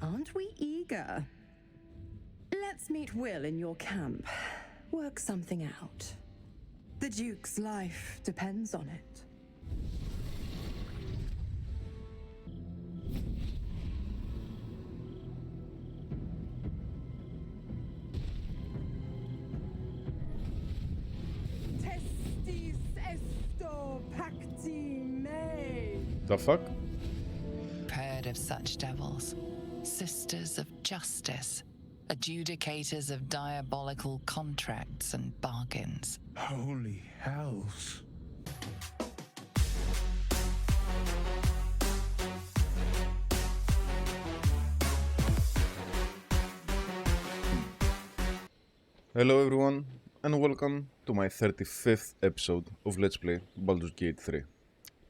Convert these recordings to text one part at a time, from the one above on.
Aren't we eager? Let's meet Will in your camp. Work something out. The Duke's life depends on it. Testis esto pacti me. The fuck? Paired of such devils, sisters of justice, adjudicators of diabolical contracts and bargains. Holy hells. Hello everyone, and welcome to my 35th episode of Let's Play Baldur's Gate 3.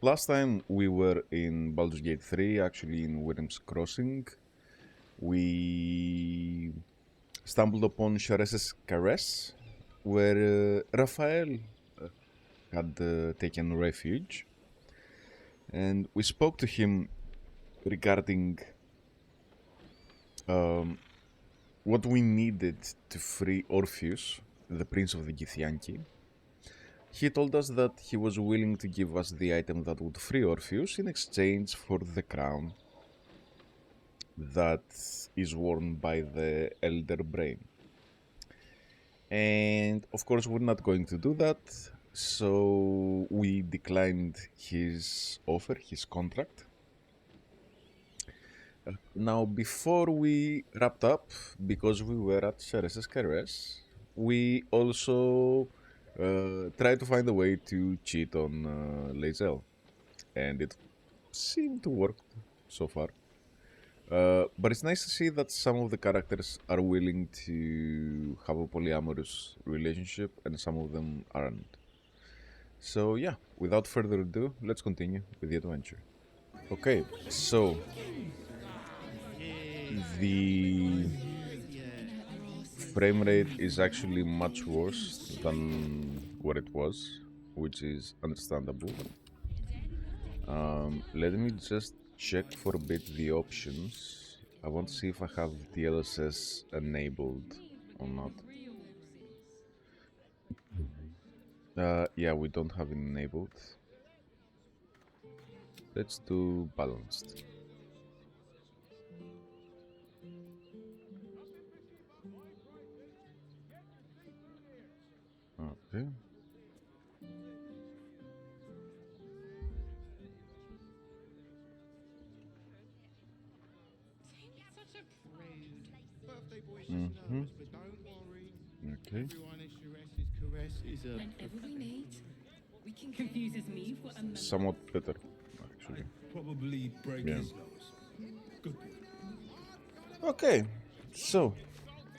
Last time we were in Baldur's Gate 3, actually in Wyrm's Crossing. We stumbled upon Sharese's Caress, where Raphael had taken refuge. And we spoke to him regarding what we needed to free Orpheus, the Prince of the Githyanki. He told us that he was willing to give us the item that would free Orpheus in exchange for the crown that is worn by the Elder Brain. And of course we're not going to do that, so we declined his offer, his contract. Now, before we wrapped up, because we were at Sharese's Caress, we also tried to find a way to cheat on Lae'zel, and it seemed to work so far. But it's nice to see that some of the characters are willing to have a polyamorous relationship, and some of them aren't. So yeah, without further ado, let's continue with the adventure. Okay, so the frame rate is actually much worse than what it was, which is understandable. Let me just check for a bit the options. I want to see if I have DLSS enabled or not. Yeah, we don't have it enabled. Let's do balanced. Okay. Mm-hmm. Okay. Whenever we meet, we can confuse his me for a Somewhat better, actually. Probably break Yeah. his nose. Good. Okay, so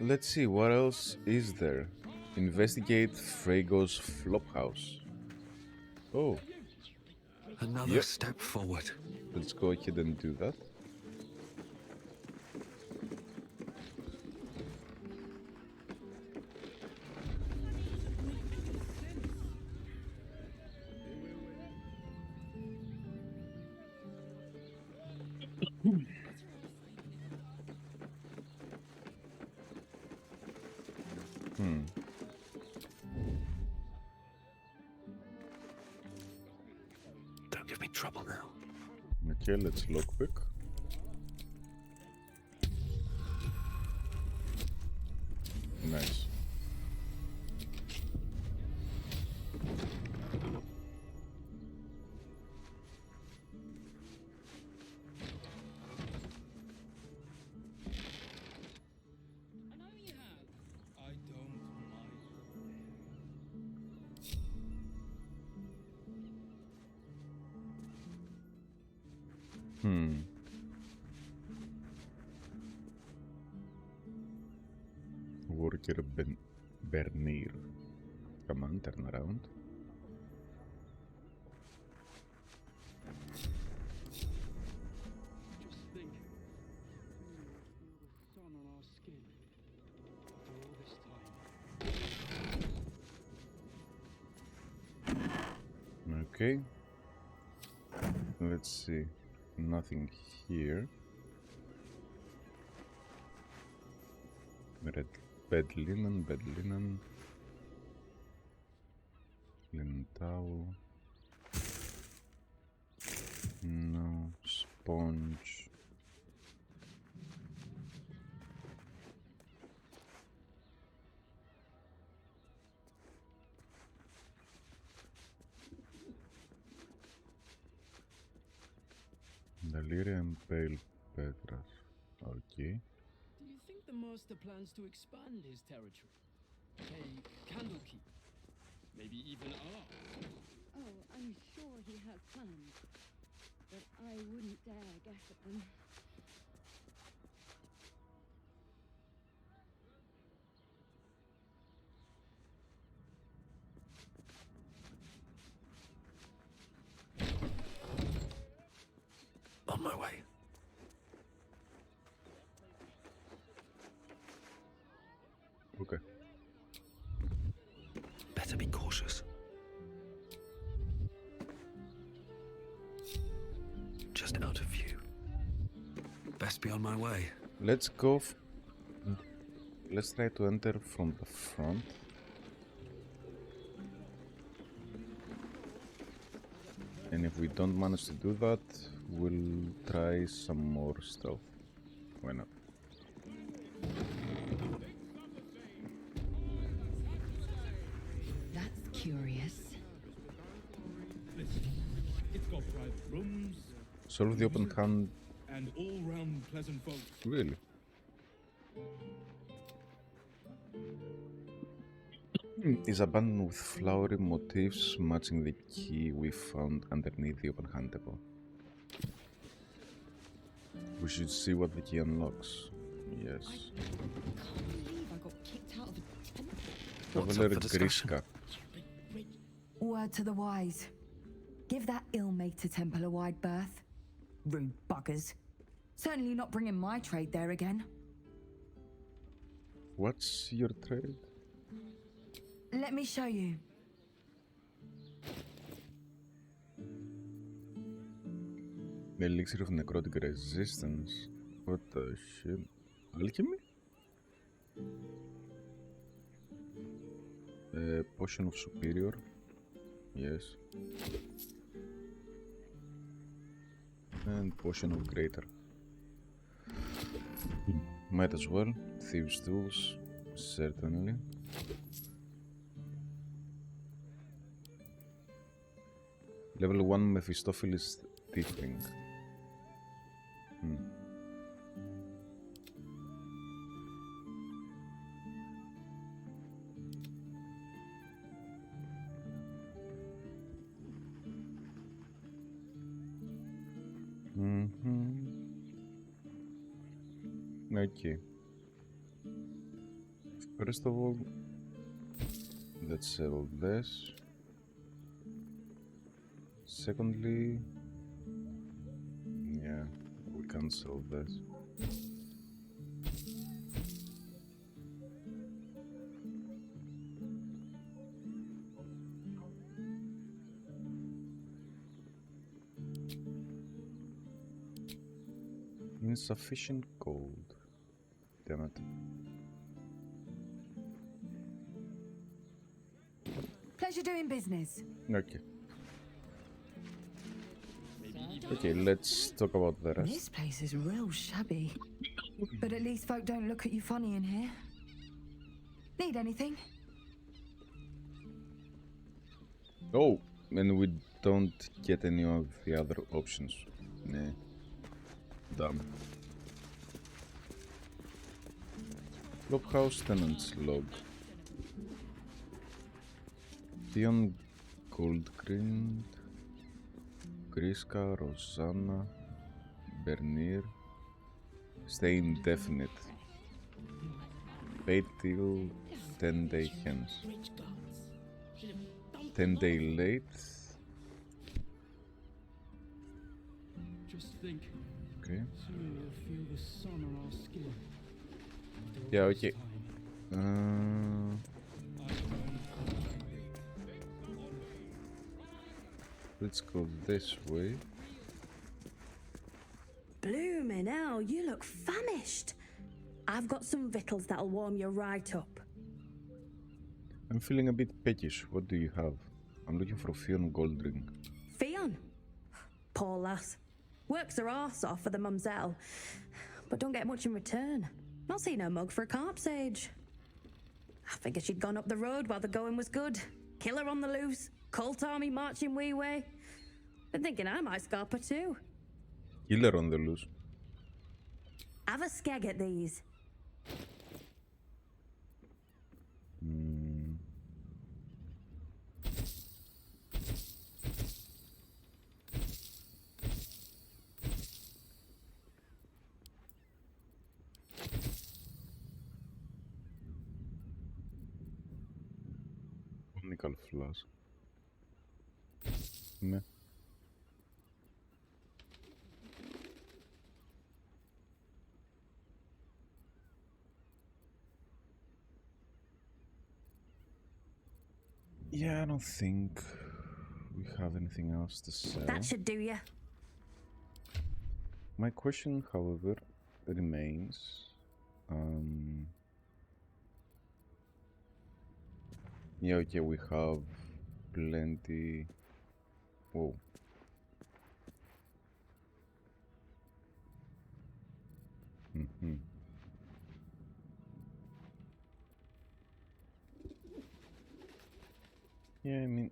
let's see what else is there. Investigate Frago's Flophouse. Oh, Another Yep. step forward. let's go ahead and do that. Don't give me trouble now. Okay, let's lockpick. Nice. I don't mind. Worker Bernier. Come on, turn around. Just think, the sun on our skin after all this time. Okay. Let's see. Nothing here. Red bed linen, linen towel. No, sponge. Deliria and pale petras. Okay. Do you think the master plans to expand his territory? Say, Candlekeep? Maybe even Ark? Oh, I'm sure he has plans, but I wouldn't dare guess at them. On my way. Okay. Better be cautious. Just out of view. Best be on my way. Let's go. Let's try to enter from the front. And if we don't manage to do that, we'll try some more stealth. Why not? That's curious. Listen, it's got private rooms Solve the open hand. and all-round pleasant folks. Really? Is abandoned with flowery motifs matching the key we found underneath the open hand table. We should see what the key unlocks. Yes. Can't believe I got kicked out of a temple. What's Traveler up for discussion? Griska. Word to the wise. Give that ill-mated temple a wide berth. Rude buggers. Certainly not bringing my trade there again. What's your trade? Let me show you. Elixir of necrotic resistance. What the shit? Alchemy? Potion of superior. Yes. And potion of greater. Might as well. Thieves' tools. Certainly. Level 1 Mephistopheles Tiefling. Okay. First of all, let's sell this. Secondly, yeah, we can sell this. Insufficient gold. Damn it. Pleasure doing business. Okay. Okay, let's talk about the rest. This place is real shabby. But at least folk don't look at you funny in here. Need anything? Oh, and we don't get any of the other options. Nah. Dumb. Clubhouse tenants log. Theon Goldgrind, Griska, Rosanna, Bernier. Stay indefinite. Paid till 10-day hence. 10-day late. Just think, Okay. soon we'll feel the sun on our skin. After Yeah, all this okay. time. Let's go this way. Bloomin' hell, you look famished. I've got some victuals that'll warm you right up. I'm feeling a bit peckish. What do you have? I'm looking for a Fion gold ring. Fion? Poor lass. Works her arse off for the mumselle, but don't get much in return. Not seen her mug for a carp's age. I figure she'd gone up the road while the going was good. Killer on the loose, cult army marching wee way. Been thinking I might scarp her too. Killer on the loose. Have a skeg at these. Nickel flask. Ναι. Yeah, I don't think we have anything else to sell. That should do ya. My question, however, remains. Yeah, okay, we have plenty. Whoa. Yeah, I mean.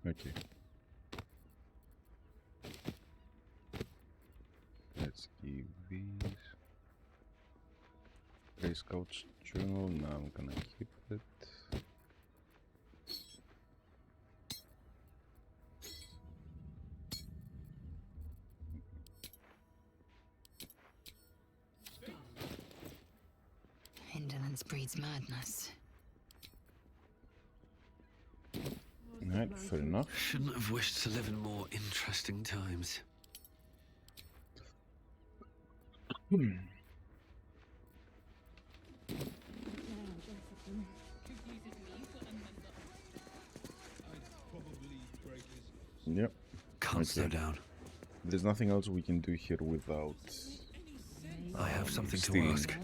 Okay. Let's give these. Grey Scout's journal. Now I'm gonna keep it. Indolence breeds madness. Alright, fair enough. Shouldn't have wished to live in more interesting times. Yep. Can't slow down. There's nothing else we can do here without I have something stealing. to ask.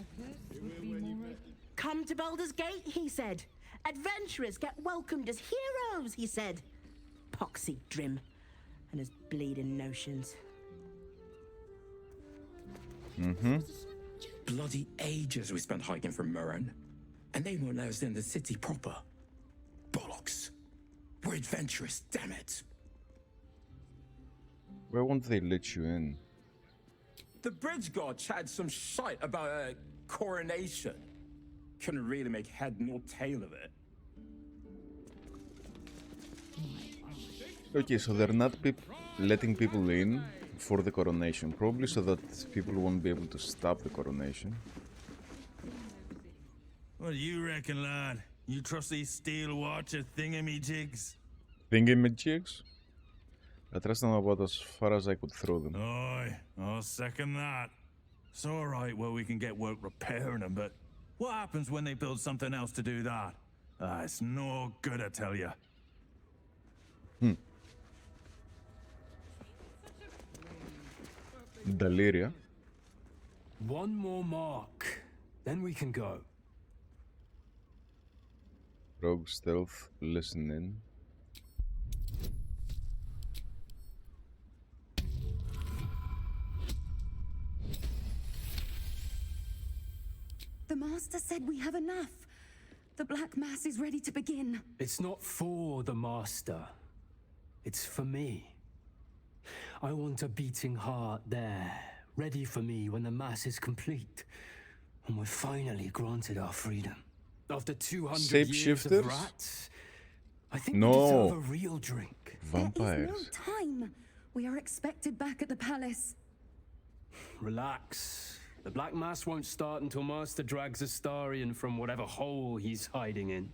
Come to Baldur's Gate, he said. Adventurers get welcomed as heroes, he said. Poxy Drim and his bleeding notions. Bloody ages we spent hiking from Murren, and they won't let us in the city proper. Bollocks. We're adventurous, damn it. Why won't they let you in? The bridge god chatted some shite about a coronation. Couldn't really make head nor tail of it. Okay, so they're not letting people in for the coronation, probably so that people won't be able to stop the coronation. What do you reckon, lad? You trust these steel watcher thingamajigs? Thingamajigs? I trust them about as far as I could throw them. Aye, I'll second that. It's alright where we can get work repairing them, but what happens when they build something else to do that? It's no good, I tell you. Daliria. One more mark, then we can go. Rogue stealth, listen in. The Master said we have enough. The Black Mass is ready to begin. It's not for the Master. It's for me. I want a beating heart there, ready for me when the Mass is complete. And we're finally granted our freedom. After 200 years Shapeshifters? of rats, I think No. we deserve a real drink. Vampires. There is no time. We are expected back at the palace. Relax. The Black Mass won't start until Master drags Astarion from whatever hole he's hiding in.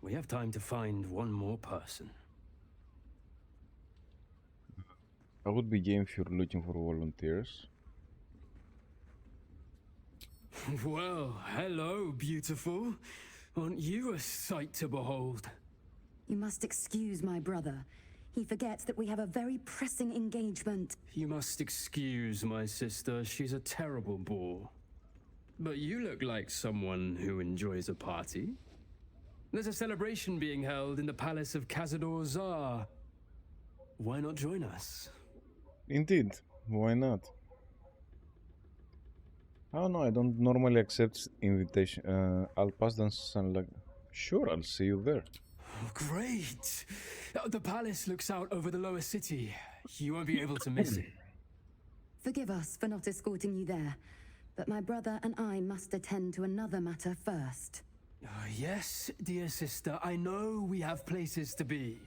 We have time to find one more person. I would be game if you're looking for volunteers. Well, hello, beautiful. Aren't you a sight to behold? You must excuse my brother. He forgets that we have a very pressing engagement. You must excuse my sister. She's a terrible bore. But you look like someone who enjoys a party. There's a celebration being held in the palace of Cazador Zar. Why not join us? Indeed, why not? Oh no, I don't normally accept invitation. I'll pass them some like. Sure, I'll see you there. Oh, great! The palace looks out over the lower city. You won't be able to miss it. Forgive us for not escorting you there, but my brother and I must attend to another matter first. Yes, dear sister, I know we have places to be.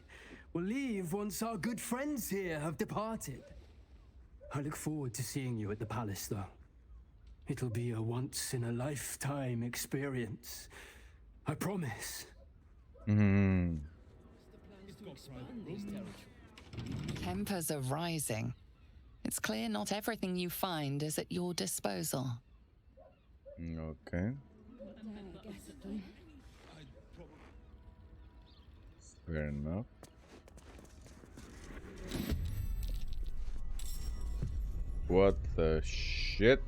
We'll leave once our good friends here have departed. I look forward to seeing you at the palace, though. It'll be a once-in-a-lifetime experience. I promise. Tempers are rising. It's clear not everything you find is at your disposal. Okay. Fair enough. What the shit?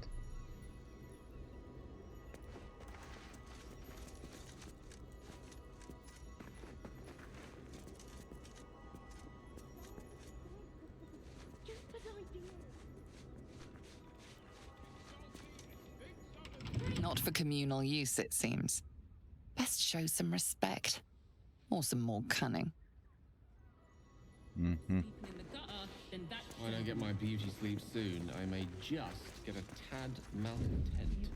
Not for communal use, it seems. Best show some respect. Or some more cunning. Mm-hmm. If I don't get my beauty sleep soon, I may just get a tad malcontent.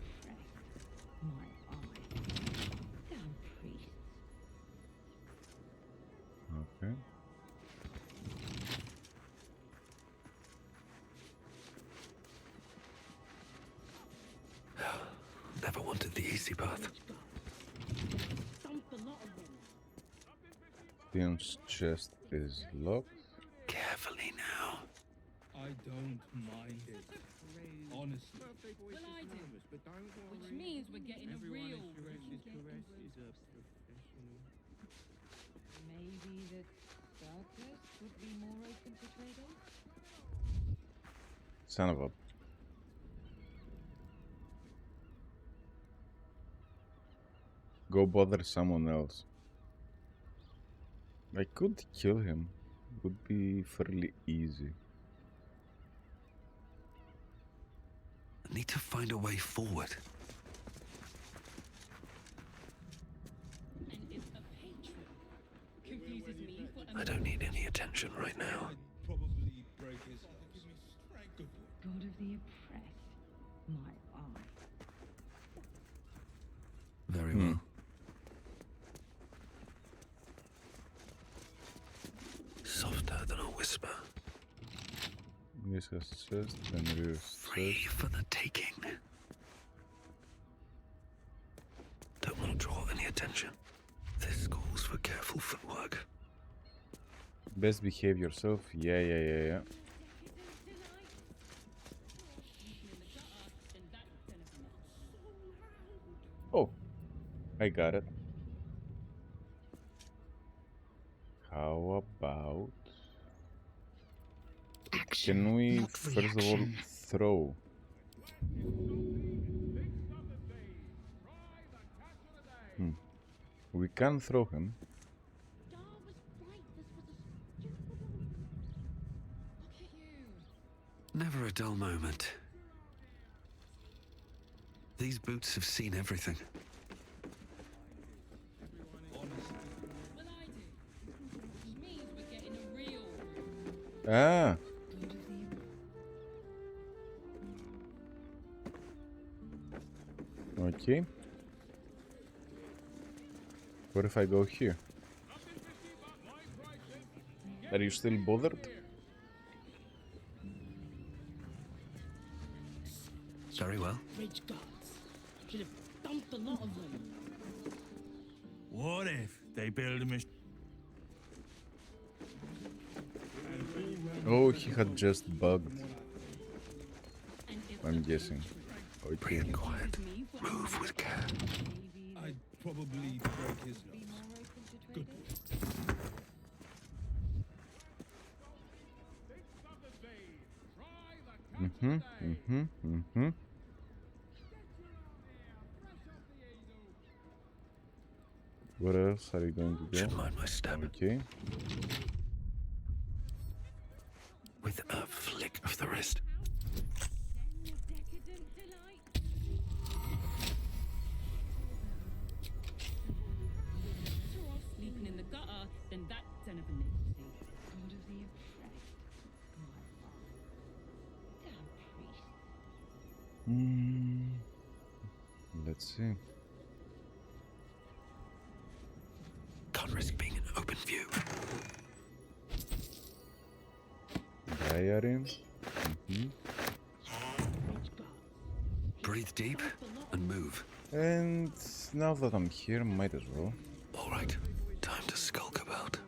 Okay. Never wanted the easy path. Theon's chest is locked. Carefully now. I don't mind it. Honestly. Well, I do. Which means we're getting a real. Maybe the circus would be more open to trading? Son of a. Go bother someone else. I could kill him. Would be fairly easy. I need to find a way forward. And it's a patron. Confuses me for a I don't need any attention right now. I'd probably break his heart. Good work. God of the oppressed. My eye. Very well. Softer than a whisper. This has chest and rear Free for the taking. Don't want to draw any attention. This calls for careful footwork. Best behave yourself. Yeah. Oh, I got it. How about... Action, Can we, not first of all, reaction. throw? We can throw him. Never a dull moment. These boots have seen everything. Well, I do. Which means we're getting a real. Ah! Okay. What if I go here? Are you still bothered? Very well. Bridge guards. Should have dumped a lot of them. What if they build a machine? Oh, he had just bugged. I'm guessing. Okay. Breathe quiet. Move with care. I'd probably break his nose. Good work. What else are you going to do? Should mind my step. Okay. With a flick of the wrist. Sleeping in the gutter, then that son of a nigger. Let's see. Can't risk being in open view. Diary. Breathe deep and move. And now that I'm here, might as well. All right, time to skulk about.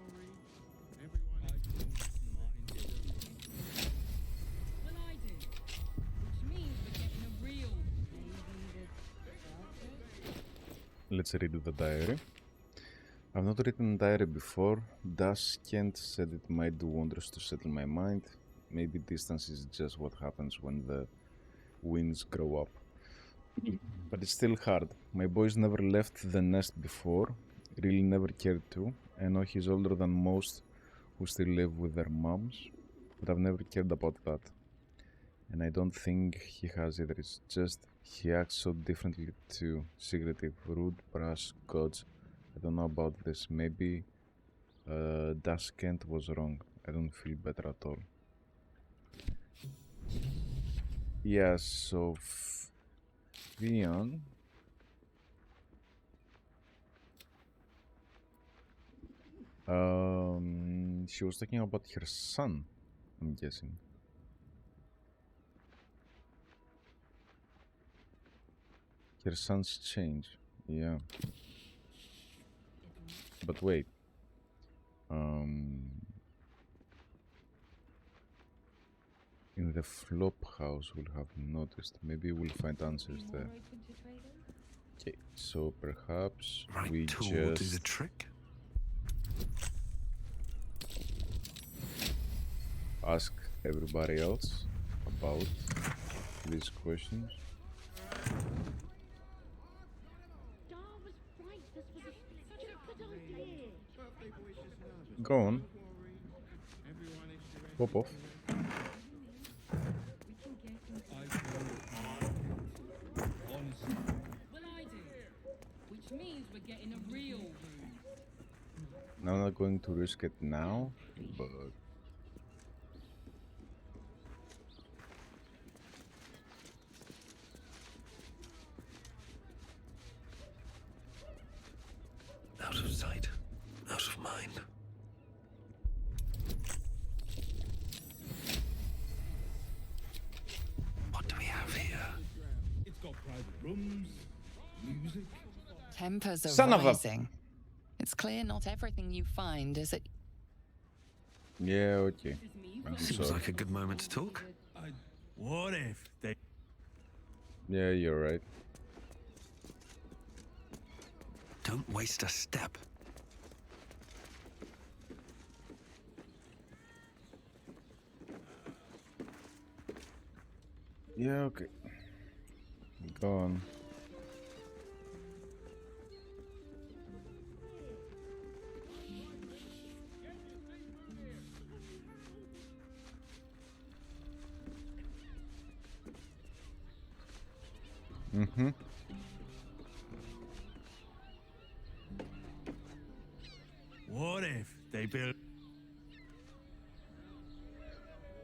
Well, I do. Which means we're getting a real. Let's redo the diary. I've not written a diary before. Kent said it might do wonders to settle my mind. Maybe distance is just what happens when the winds grow up. But it's still hard. My boy's never left the nest before. Really never cared to. I know he's older than most who still live with their moms, but I've never cared about that. And I don't think he has either. It's just he acts so differently too. Secretive, rude, brash, gods. I don't know about this. Maybe Kent was wrong. I don't feel better at all. Yeah, so Vion. She was talking about her son, I'm guessing. Her son's change, yeah. But wait. In the flop house we'll have noticed. Maybe we'll find answers there. Okay, so perhaps we tool will do the just trick. ask everybody else about these questions. Go on. Pop off. Well, I do. Which means we're getting a real room. I'm not going to risk it now, but Out of sight, out of mind. What do we have here? It's got private rooms, music. Tempers are Son of a- rising. It's clear not everything you find is it. yeah, okay. I'm Seems sorry. like a good moment to talk. What if they... Yeah, you're right. Don't waste a step. Yeah, okay. Go on. What if they build...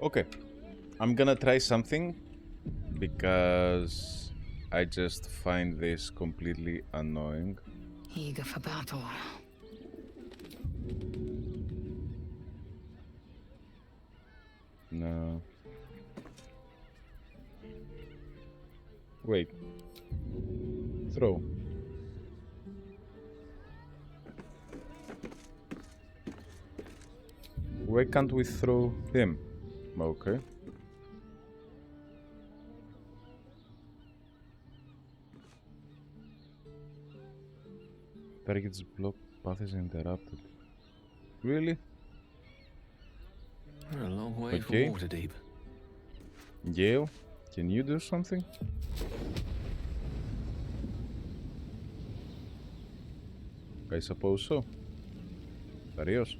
Okay. I'm gonna try something because I just find this completely annoying. Eager for battle. No. Wait. Throw. Why can't we throw him? Okay. Target's block path is interrupted. Really? We're a long way Okay. from water deep. Yale, can you do something? I suppose so. Adios.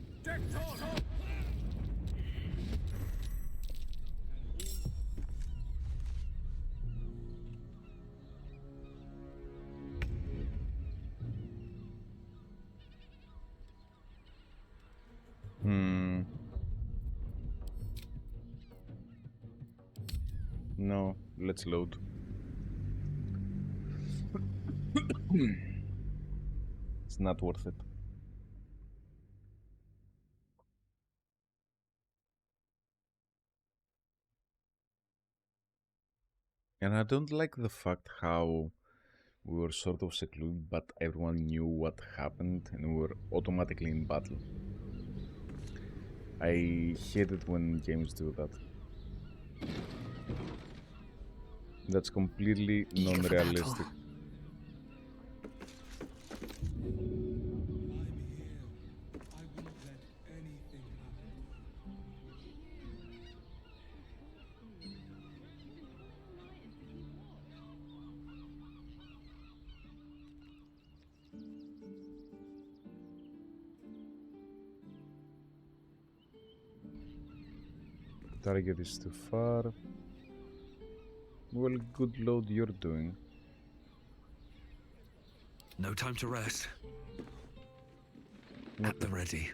No, let's load. It's not worth it. And I don't like the fact how we were sort of secluded, but everyone knew what happened and we were automatically in battle. I hate it when games do that. That's completely non-realistic. Target is too far. Well, good load you're doing. No time to rest. At the ready.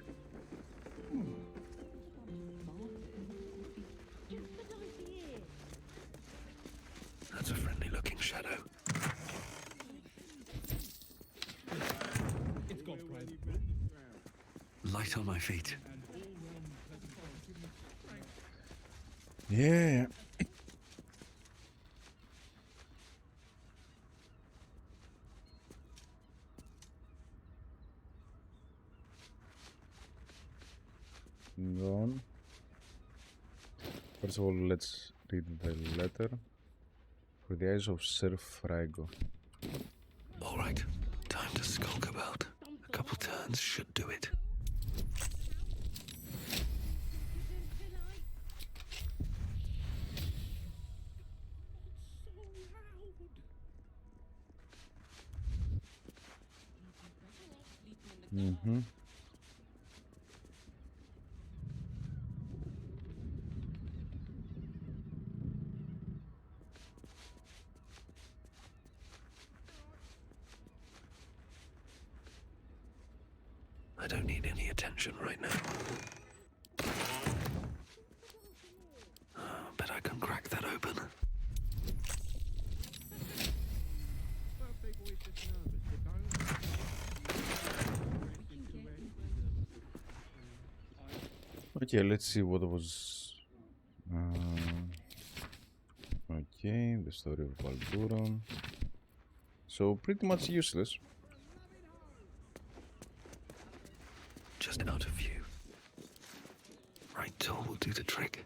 That's a friendly looking shadow. Light on my feet. Yeah. Go on. First of all, let's read the letter. For the eyes of Sir Fraigo. All right, time to skulk about. A couple turns should do it. Mm-hmm. I don't need any attention right now. Bet I can crack that open. Okay, let's see what was... okay, the story of Baldur. So, pretty much useless. Just out of view. Right tool will do the trick.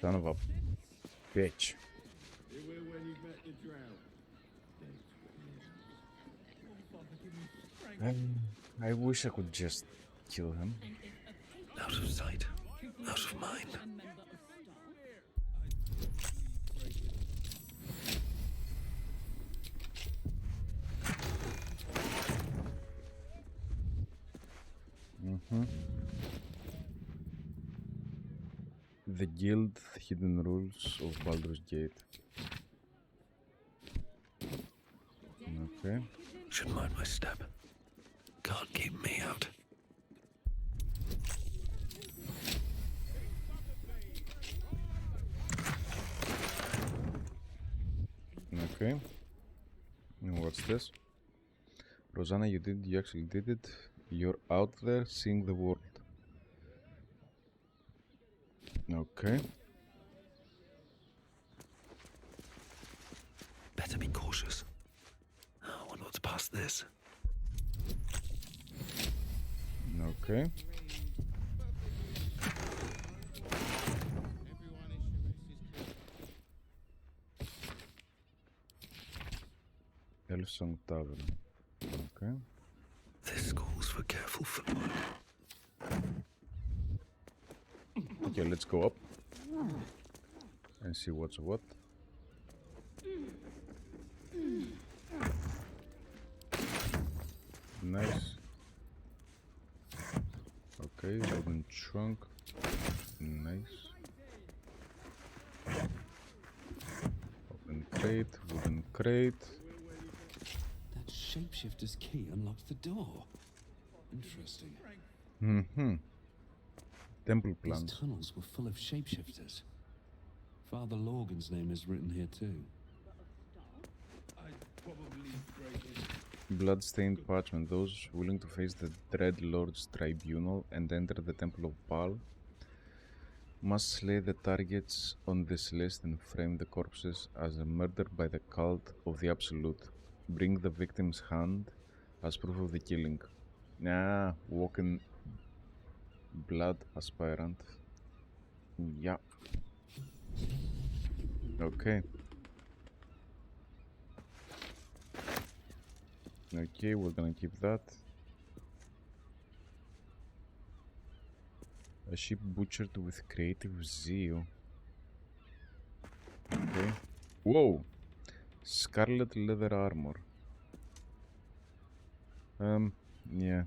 Son of a bitch. I wish I could just kill him. Out of sight, out of mind. Mm-hmm. The Guild Hidden Rules of Baldur's Gate. Okay. Should mind my step. Can't keep me out. Okay. And what's this? Rosanna, you actually did it. You're out there seeing the world. Okay. Better be cautious. I wonder what's past this. Okay. Elfsong Tavern. Okay. This calls for careful footwork. Okay, let's go up and see what's what. Nice. Okay, wooden trunk. Nice. Open crate, wooden crate. That shapeshifter's key unlocks the door. Interesting. Mm-hmm. Temple plan. These tunnels were full of shapeshifters. Father Lorgan's name is written here too. I'd probably break it. Blood-stained parchment. Those willing to face the Dread Lord's tribunal and enter the Temple of Baal must slay the targets on this list and frame the corpses as a murder by the cult of the Absolute. Bring the victim's hand as proof of the killing. Nah, walking blood aspirant. Yeah. Okay. Okay, we're gonna keep that. A sheep butchered with creative zeal. Okay. Whoa! Scarlet leather armor. Yeah.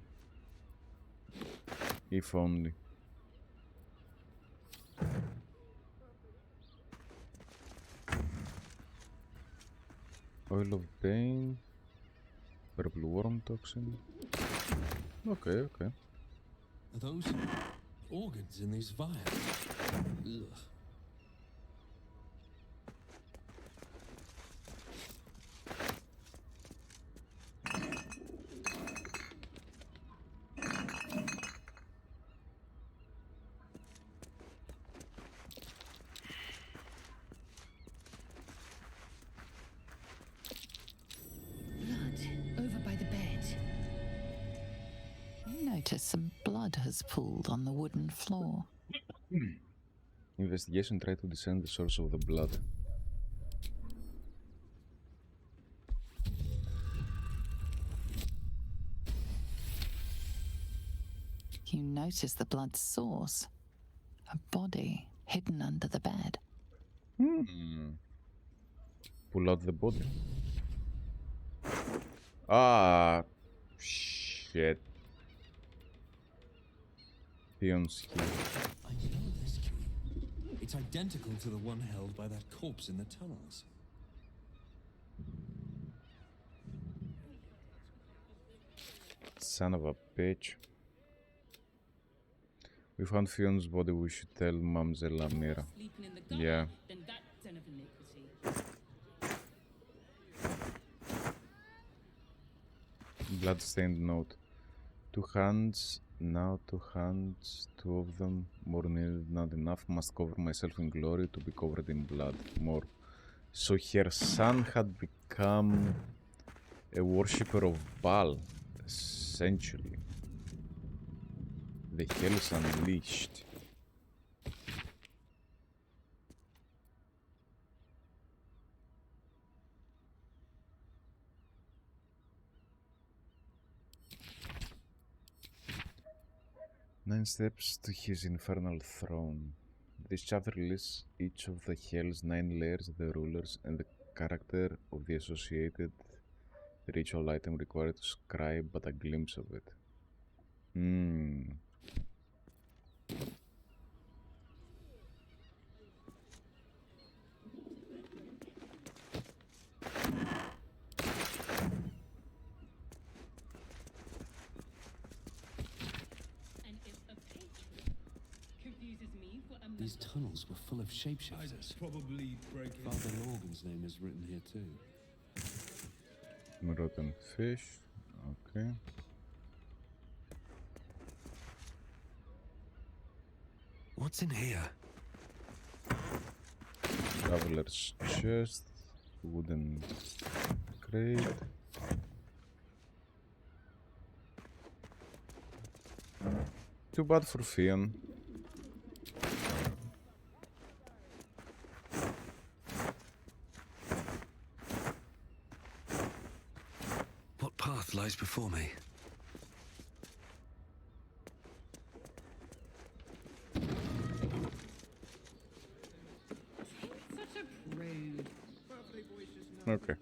If only. Oil of Bane. Purple worm toxin. Okay, okay. Are those organs in these vials? Ugh. Some blood has pooled on the wooden floor. Investigation tried to discern the source of the blood. You notice the blood's source. A body hidden under the bed. Pull out the body. Ah, shit. Theon's key. I know this key. It's identical to the one held by that corpse in the tunnels. Son of a bitch. We found Fion's body. We should tell Mamzella Mira. Yeah. Blood-stained note. 2 hands. Now 2 hands, 2 of them, more needed, not enough, must cover myself in glory to be covered in blood, more. So her son had become a worshipper of Baal, essentially. The hell is unleashed. Nine steps to his infernal throne. This chapter lists each of the hell's 9 layers, the rulers, and the character of the associated ritual item required to scribe but a glimpse of it. These tunnels were full of shapeshifters. I'd probably break it. Father Lorgan's name is written here too. Rotten fish. Okay. What's in here? Traveler's chest. Wooden crate. Too bad for Fion. lies before me. Such a prude. Okay.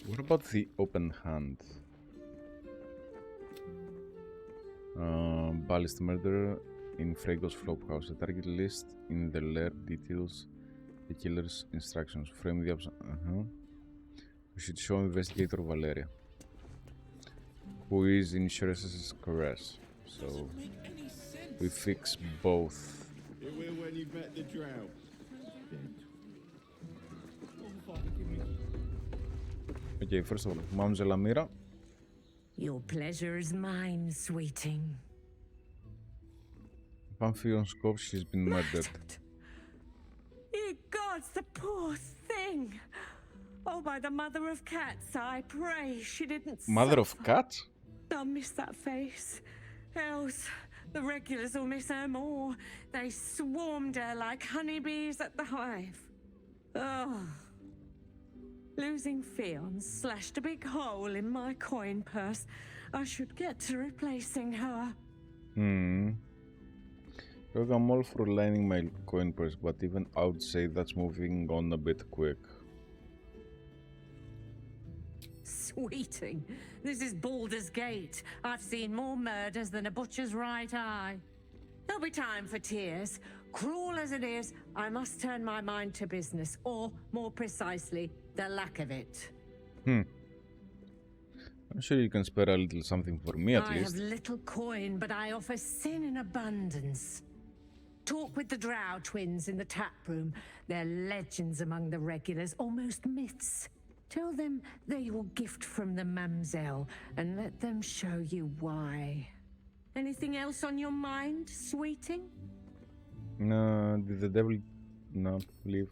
What about the open hand? Ballast murder in Frago's flophouse. The target list in the lair details the killer's instructions. Frame the option. We should show investigator Valeria, who is in Sheres's caress. So we fix both. It will when you've met the drought. Okay, first of all, Mamselle Amira. Your pleasure is mine, sweeting. Pamphion Scope, she's been murdered. Ye gods, the poor thing! Oh, by the mother of cats, I pray she didn't Mother of cats? I'll miss that face. Else, the regulars will miss her more. They swarmed her like honeybees at the hive. Oh. Losing Fion slashed a big hole in my coin purse. I should get to replacing her. Look, I'm all for lining my coin purse, but even I would say that's moving on a bit quick. Sweeting, this is Baldur's Gate. I've seen more murders than a butcher's right eye. There'll be time for tears. Cruel as it is, I must turn my mind to business, or more precisely, the lack of it. I'm sure you can spare a little something for me at I least. have little coin, but I offer sin in abundance. Talk with the Drow twins in the tap room. They're legends among the regulars, almost myths. Tell them they're your gift from the Mamselle, and let them show you why. Anything else on your mind, sweeting? No, did the devil not leave?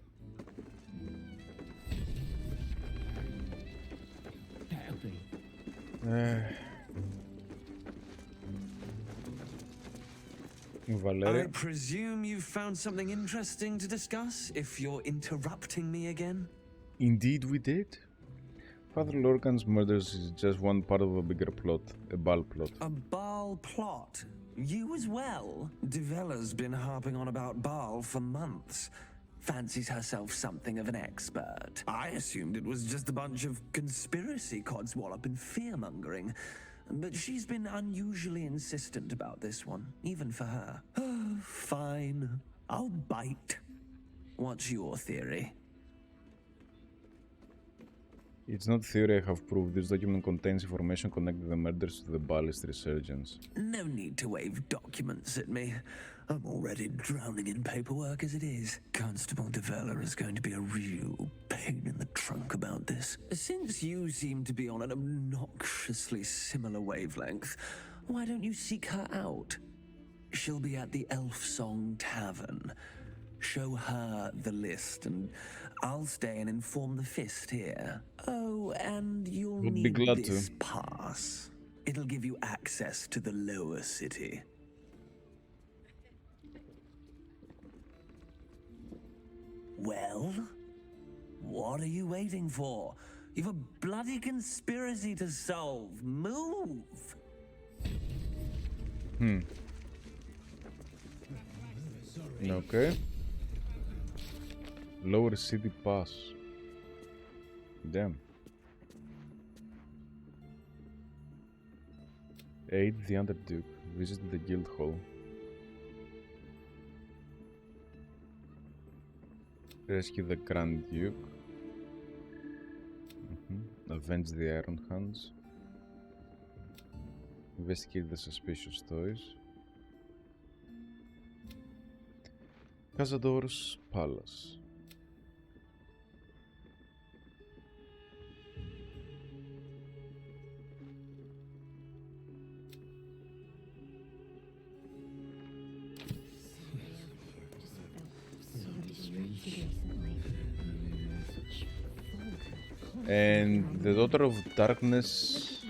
Valeria? I presume you've found something interesting to discuss, if you're interrupting me again? Indeed we did. Father Lorcan's murders is just one part of a bigger plot, a Baal plot. A Baal plot? You as well? Devella's been harping on about Baal for months. Fancies herself something of an expert. I assumed it was just a bunch of conspiracy codswallop and fear-mongering. But she's been unusually insistent about this one, even for her. Fine. I'll bite. What's your theory? It's not theory, I have proved. This document contains information connecting the murders to the Baalist resurgence. No need to wave documents at me. I'm already drowning in paperwork as it is. Constable Devella is going to be a real pain in the trunk about this. Since you seem to be on an obnoxiously similar wavelength, why don't you seek her out? She'll be at the Elf Song Tavern. Show her the list, and I'll stay and inform the Fist here. Oh, and you'll Would be need glad this to. pass. It'll give you access to the lower city. Well, what are you waiting for? You've a bloody conspiracy to solve. Move! Okay. Lower City Pass. Damn. Aid the Underduke. Visit the Guild Hall. Rescue the Grand Duke. Avenge the Iron Hands. Investigate the suspicious toys. Cazador's Palace. And the Daughter of Darkness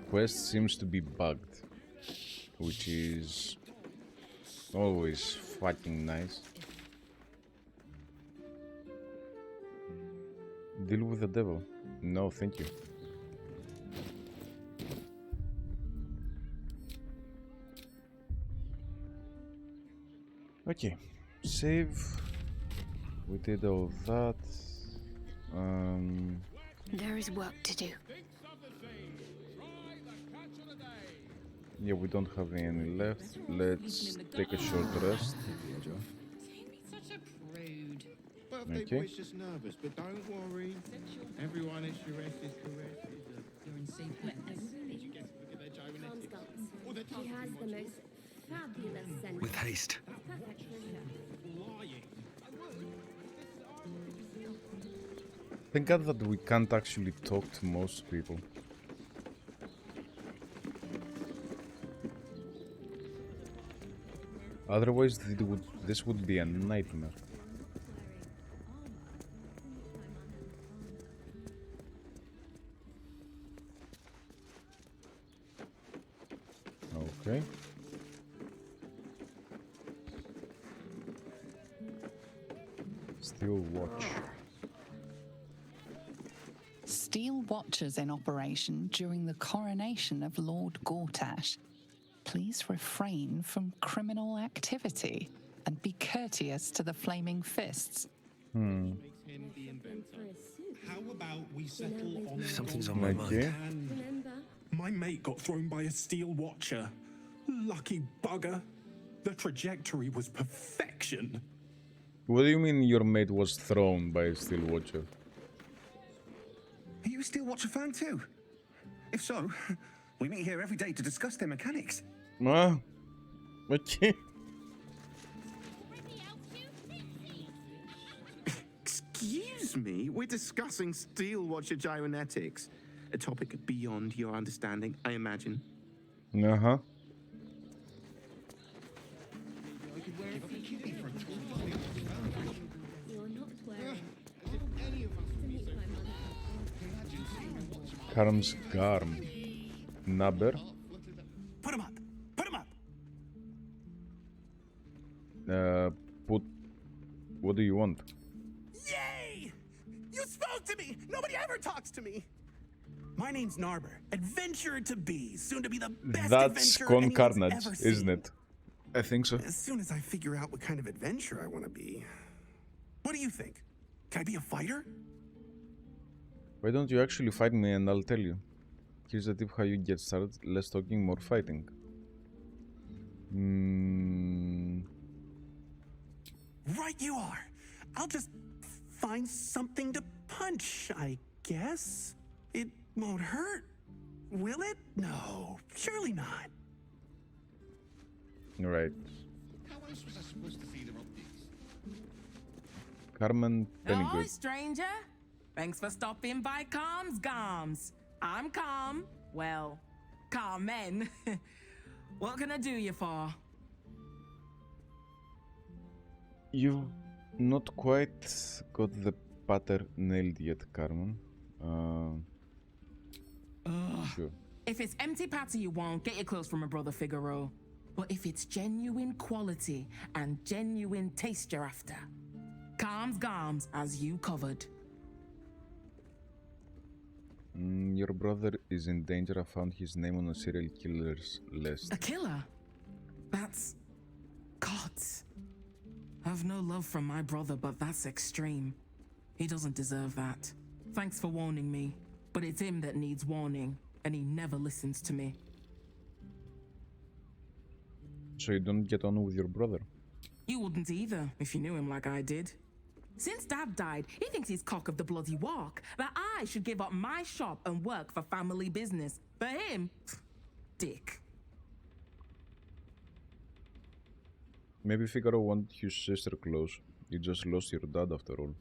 quest seems to be bugged. which is always fucking nice. Deal with the devil. No, thank you. Okay, save. We did all that. There is work to do. Yeah, we don't have any left. Let's take a short rest. Okay. Boy's just nervous, but don't worry. Everyone is caressed is correct. You're in safe hands. He has the most fabulous scent. With haste. Perfect for her. Thank God that we can't actually talk to most people. Otherwise, this would be a nightmare. Okay. Steel watch. Steel watchers in operation during the coronation of Lord Gortash. Please refrain from criminal activity and be courteous to the Flaming Fists. Hmm. How about we settle on Something's on my mind. My mate got thrown by a steel watcher. Lucky bugger. The trajectory was perfection. What do you mean your mate was thrown by a steel watcher? Are you a steel watcher fan too? If so, we meet here every day to discuss their mechanics. Okay. Excuse me, we're discussing steel watcher gyrometics. A topic beyond your understanding, I imagine. Uh-huh. Karm's Garm. Number. Put him up! Put him up! Put. What do you want? Yay! You spoke to me! Nobody ever talks to me! My name's Narber, adventurer to be, soon to be the best That's adventurer Con anyone's Carnage, ever seen. isn't it? I think so. As soon as I figure out what kind of adventurer I want to be. What do you think? Can I be a fighter? Why don't you actually fight me and I'll tell you. Here's the tip how you get started. Less talking, more fighting. Right you are. I'll just find something to punch, I guess. It won't hurt, will it? No, surely not. Right. How else was I supposed to see the optics? Carmen Hi, Pennygood. stranger. Thanks for stopping by Calm's Garms. I'm Calm. Well, Carmen. What can I do you for? You've not quite got the pattern nailed yet, Carmen. Sure. If it's empty patter you want, get your clothes from my brother Figaro. But if it's genuine quality and genuine taste you're after, Calm's Garms as you covered. Your brother is in danger. I found his name on a serial killer's list. A killer? That's... gods. I've no love from my brother, but that's extreme. He doesn't deserve that. Thanks for warning me, but it's him that needs warning, and he never listens to me. So you don't get on with your brother? You wouldn't either, if you knew him like I did. Since Dad died, he thinks he's cock of the bloody walk, that I should give up my shop and work for family business. For him, dick. Maybe Figaro want his sister close. You just lost your dad after all.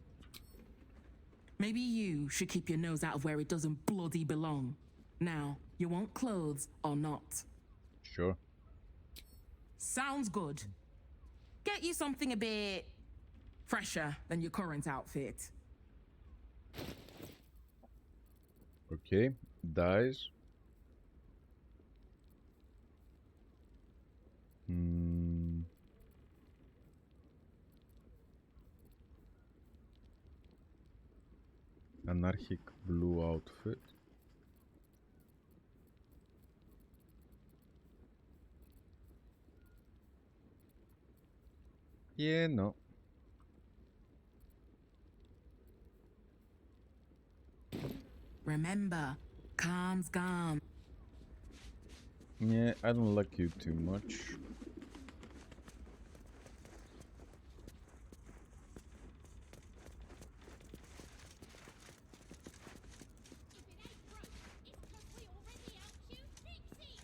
Maybe you should keep your nose out of where it doesn't bloody belong. Now, you want clothes or not? Sure. Sounds good. Get you something a bit fresher than your current outfit. Okay, dies. anarchic blue outfit. Yeah, no. Remember, calm's calm. Yeah, I don't like you too much.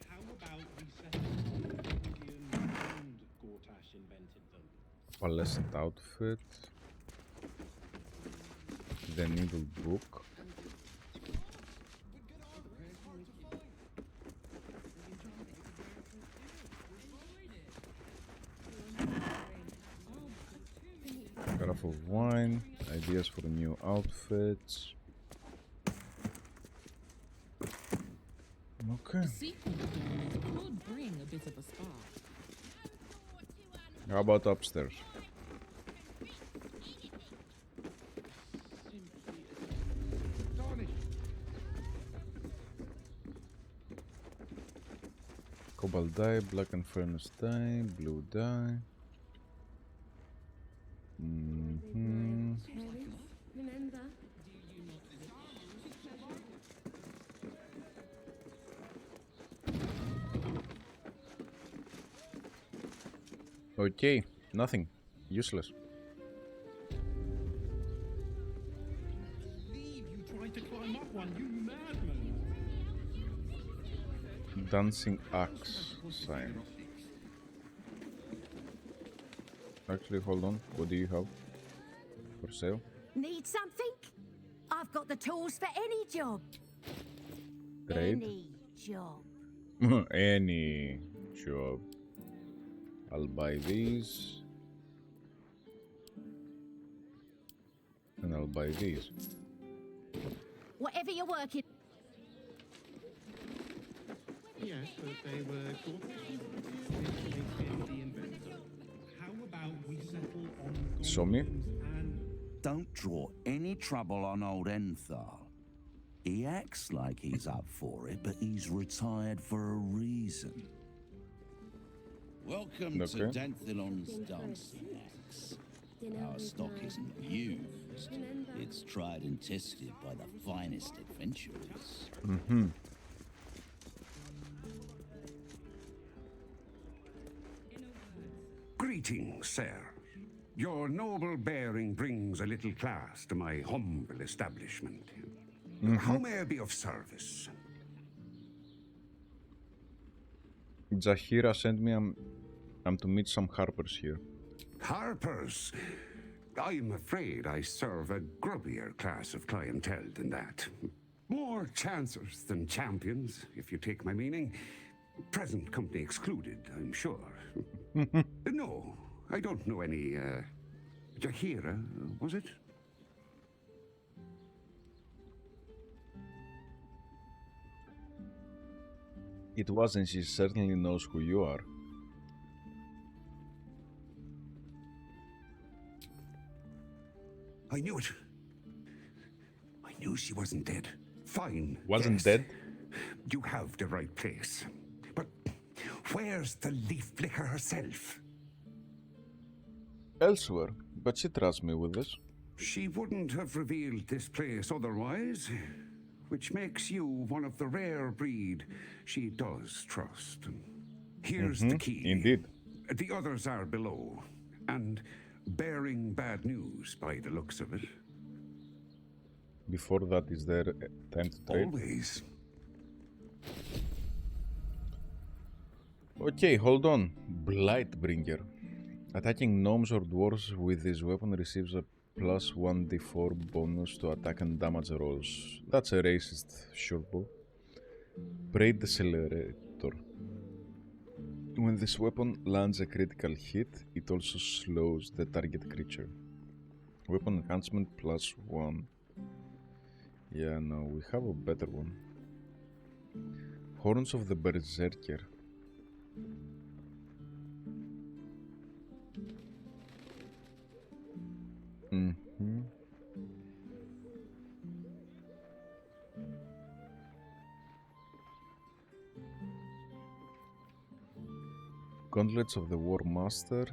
How about we set and Gortash invented them? Pearlescent outfit. The needle book. Carafe of wine. Ideas for new outfits. Okay. The sequel could bring a bit of a spark. How about upstairs? Cobalt dye, black and furnace dye, blue dye. Remember? Okay, nothing. Useless. Leave, you tried to climb up one, you madman! Dancing axe sign. Actually, hold on. What do you have for sale? Need something? I've got the tools for any job. Trade. Any job. Any job. I'll buy these. And I'll buy these. Whatever you're working. Yes, but they were Gortash. This makes him the inventor. How about we settle on Show me. Don't draw any trouble on old Enthal. He acts like he's up for it, but he's retired for a reason. Welcome to Okay. Danthilon's dancing axe. Our stock isn't used. It's tried and tested by the finest adventurers. Mm-hmm. Greetings, sir. Your noble bearing brings a little class to my humble establishment. How may I be of service? Zahira sent me. I'm to meet some harpers here. Harpers? I'm afraid I serve a grubbier class of clientele than that. More chancers than champions, if you take my meaning. Present company excluded, I'm sure. No, I don't know any, Jahira, was it? It was, and she certainly knows who you are. I knew it. I knew she wasn't dead. Fine. Wasn't yes. dead? You have the right place. But where's the leaf flicker herself? Elsewhere, but she trusts me with this. She wouldn't have revealed this place otherwise, which makes you one of the rare breed she does trust. Here's the key. Indeed. The others are below, and bearing bad news by the looks of it. Before that, is there time to trade? Always. Okay, hold on. Blightbringer. Attacking gnomes or dwarves with this weapon receives a plus 1d4 bonus to attack and damage rolls. That's a racist, sure. Braid Decelerator. When this weapon lands a critical hit, it also slows the target creature. Weapon enhancement plus 1. Yeah, no, we have a better one. Horns of the Berserker. Gauntlets of the War Master.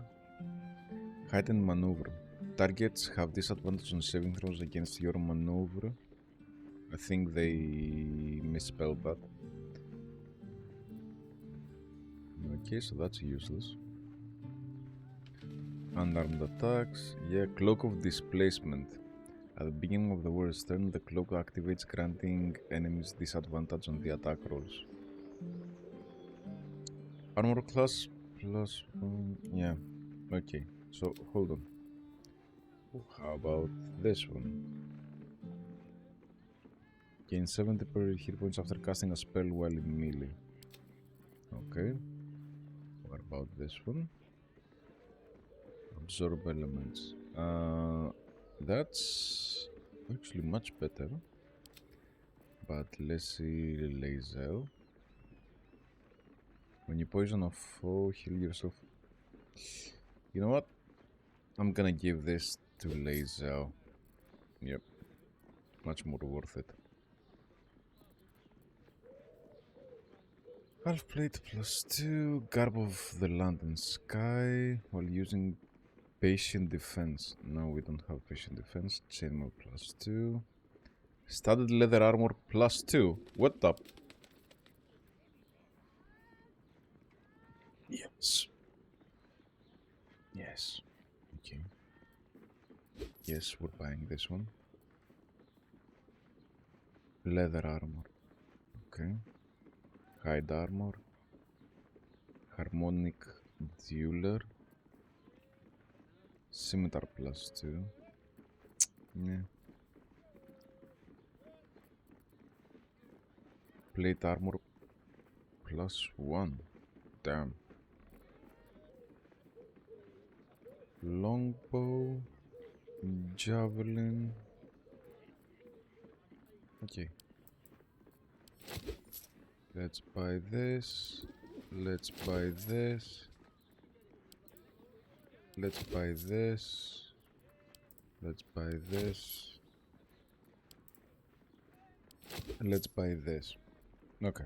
Heightened maneuver. Targets have disadvantage on saving throws against your maneuver. I think they misspelled that. Okay, so that's useless. Unarmed attacks. Yeah, Cloak of Displacement. At the beginning of the war's turn, the cloak activates, granting enemies disadvantage on the attack rolls. Armor class plus 1. Yeah, okay. So, hold on. How about this one? Gain 70 per hit points after casting a spell while in melee. Okay. What about this one? Absorb elements. That's actually much better. But let's see Lazel. When you poison a foe, heal yourself. You know what? I'm gonna give this to Lazel. Yep. Much more worth it. Half plate plus 2. Garb of the land and sky. While using patient defense. No, we don't have patient defense. Chainmail plus 2. Studded leather armor plus 2. What the? Yes. Yes. Okay. Yes, we're buying this one. Leather armor. Okay. Hide armor. Harmonic dueler. Scimitar plus 2. Yeah. Plate armor plus 1. Damn. Longbow. Javelin. Okay. Let's buy this. Let's buy this. Let's buy this. Let's buy this. And let's buy this. Okay.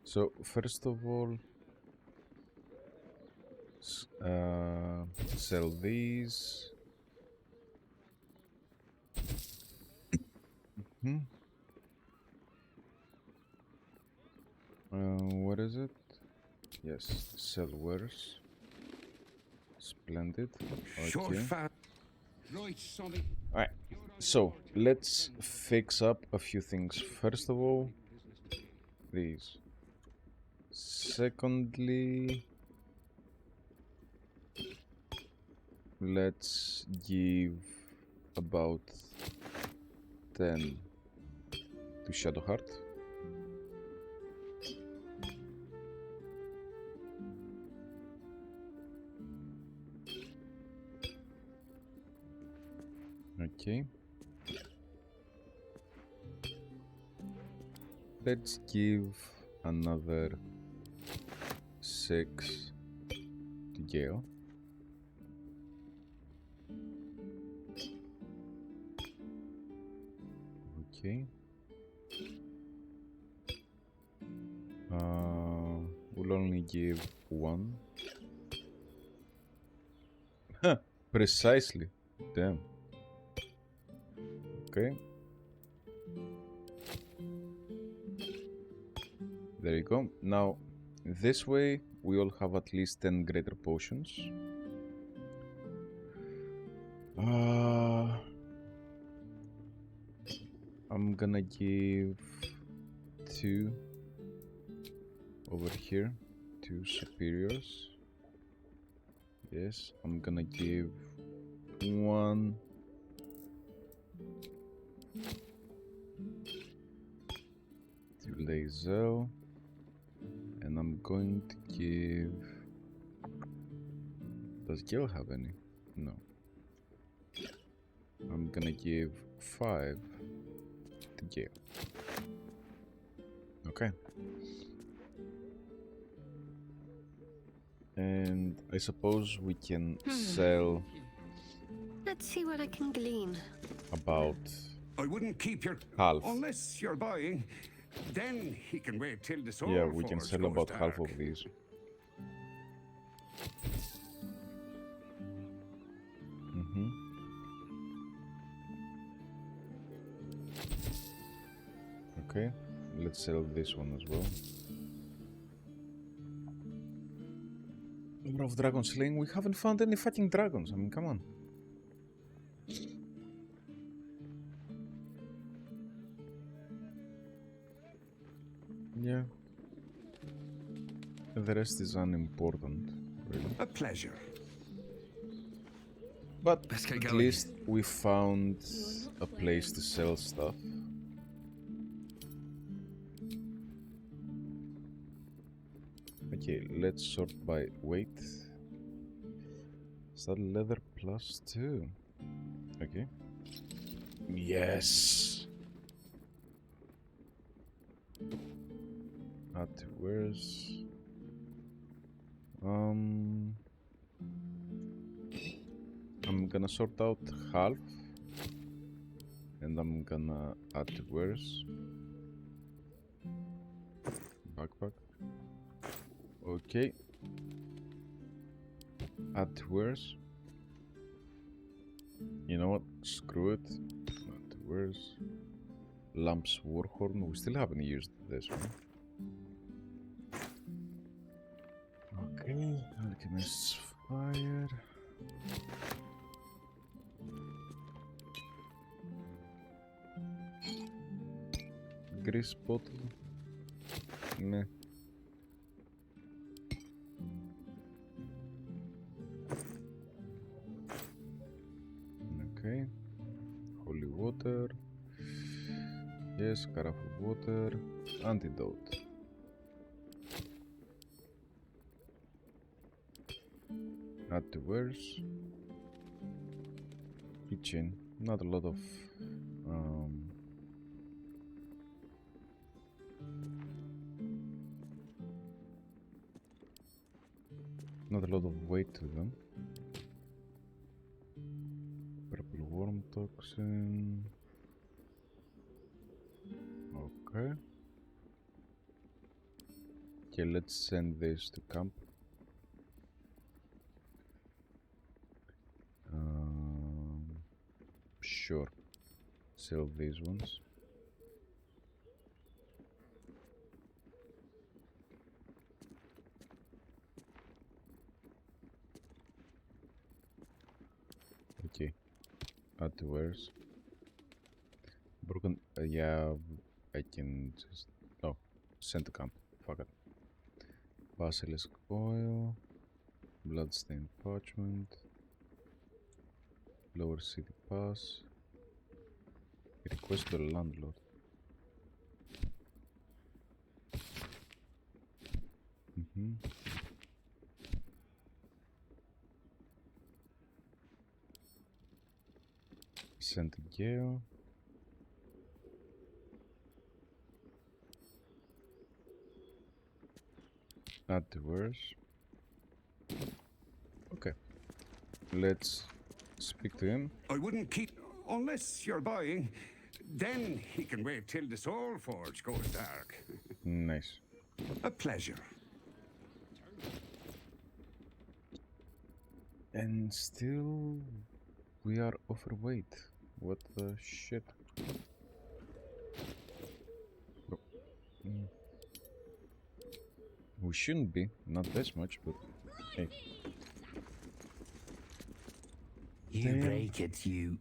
So, first of all, sell these. What is it? Yes, sell wares. Splendid. Okay. Alright, so let's fix up a few things. First of all, these. Secondly, let's give about 10 to Shadowheart. Okay. Let's give another 6 to Gale. Okay. We'll only give 1. Huh, precisely. Damn. Okay. There you go. Now, this way, we all have at least 10 greater potions. I'm gonna give 2 over here, 2 superiors. Yes, I'm gonna give 1 to Lazel, and I'm going to give... Does Gil have any? No. I'm gonna give 5 to Gil. Okay. And I suppose we can sell... Let's see what I can glean. About I wouldn't keep your... half. Unless you're buying. Then he can wait till the soul Yeah, we can forge sell goes about dark. half of these. Okay, let's sell this one as well. Number of dragon slaying. We haven't found any fucking dragons. I mean, come on. Yeah. The rest is unimportant, really. A pleasure. But at least we found a place to sell stuff. Okay, let's sort by weight. Is that leather +2? Okay. Yes! Where's... I'm gonna sort out half. And I'm gonna add wares. Backpack. Okay. Add wares. You know what? Screw it. Add wares. Lamps Warhorn. We still haven't used this one. Okay. Alchemist's Fire. Grease bottle. Meh. Okay. Holy water. Yes, carafe of water. Antidote. Add to wares. Kitchen. Not a lot of not a lot of weight to them. Purple worm toxin. Okay. Okay, let's send this to camp. Sure. Sell these ones. Okay. Add to wares. Broken. Yeah, I can just. Oh, send to camp. Fuck it. Basilisk oil. Bloodstained parchment. Lower city pass. Request the landlord. Send to Gale. Add to wares. Okay. Let's speak to him. I wouldn't keep unless you're buying. Then he can wait till the soul forge goes dark. Nice. A pleasure. And still, we are overweight. What the shit? We shouldn't be, not this much, but hey. You break it, you...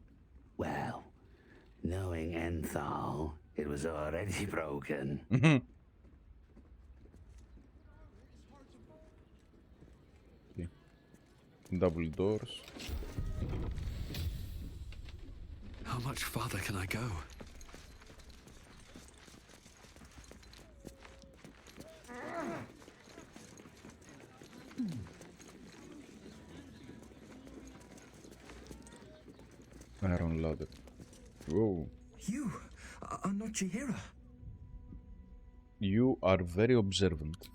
Well, knowing Enthal, it was already broken. Okay. Double doors. How much farther can I go? Iron loaded. Whoa. You are not Chihira. You are very observant.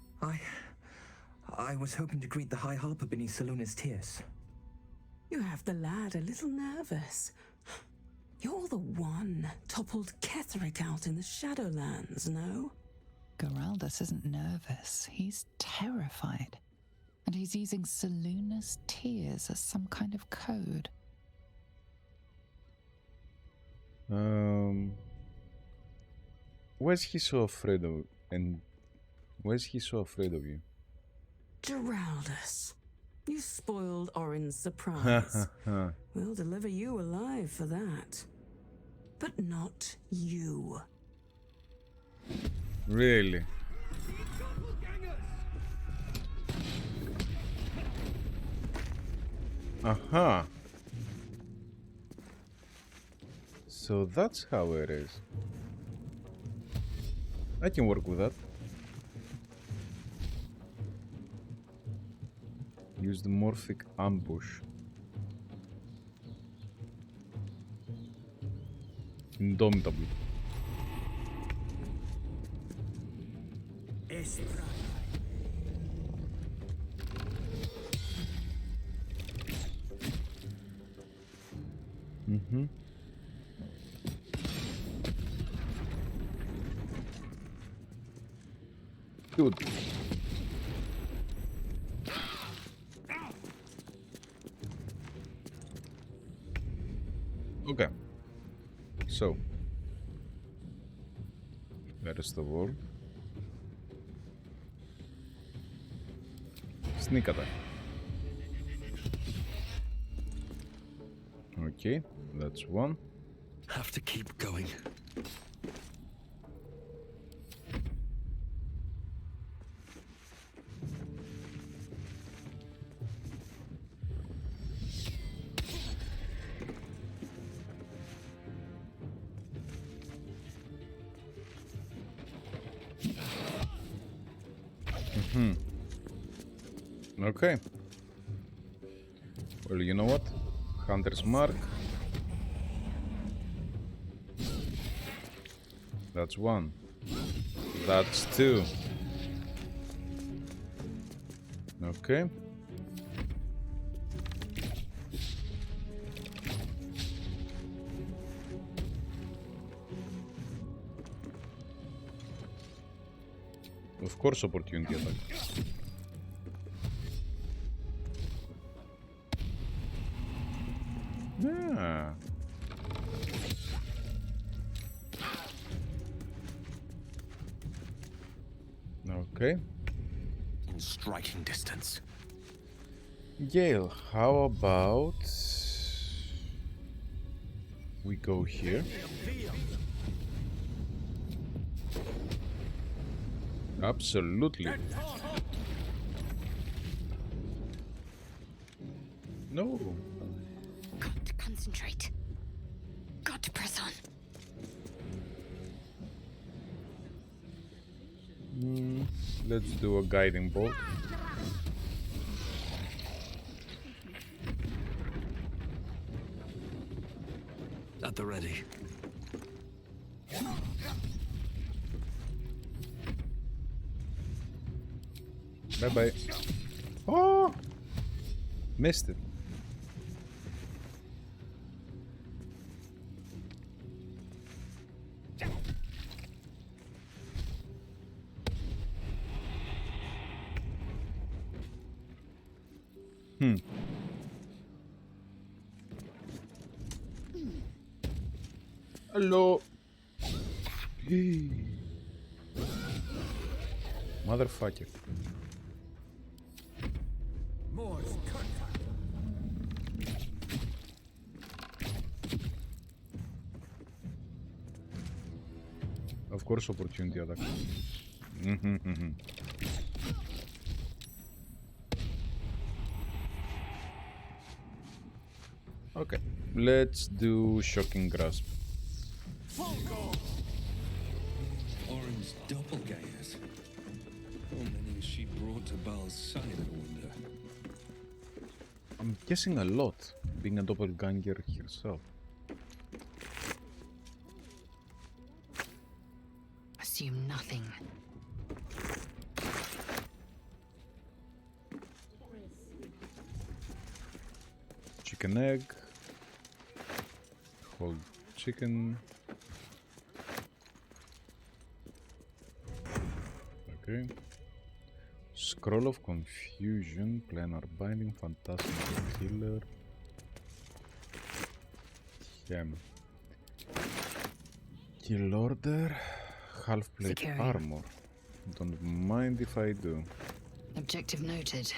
I was hoping to greet the High Harper beneath Saluna's tears. You have the lad a little nervous. You're the one toppled Ketheric out in the Shadowlands, no? Geraldus isn't nervous. He's terrified. And he's using Seluna's tears as some kind of code. Why is he so afraid of... And why is he so afraid of you? Geraldus, you spoiled Orin's surprise. We'll deliver you alive for that. But not you. Really? Aha. So that's how it is. I can work with that. Use the morphic ambush. Indomitable. Mm-hmm. Good. Okay. So, first of all, sneak attack. Okay, that's one. Have to keep going. Okay. Well, you know what? Hunter's Mark. That's one. That's two. Okay. Of course, opportunity attack. Yeah. Okay. In striking distance. Gale, how about we go here? Absolutely. No. Got to concentrate. Got to press on. Let's do a guiding bolt. At the ready. Bye-bye. Oh! Missed it. Hello. Motherfucker. Of course, opportunity attack. Okay, let's do shocking grasp. Orin's doppelgangers. How many has she brought to Bal's side, I wonder? I'm guessing a lot, being a doppelganger herself. Assume nothing. Chicken egg. Hold chicken. Okay. Scroll of Confusion, Planar Binding, Fantastic Killer. Gem. Kill Order, Half Plate Security. Armor. Don't mind if I do. Objective noted.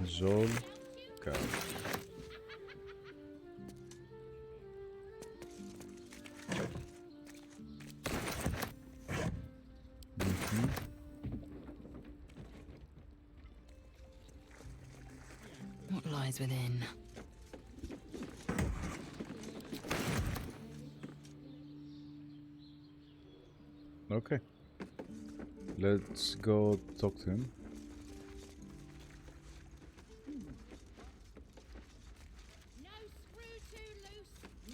Zol, Cow. What lies within? Okay. Let's go talk to him.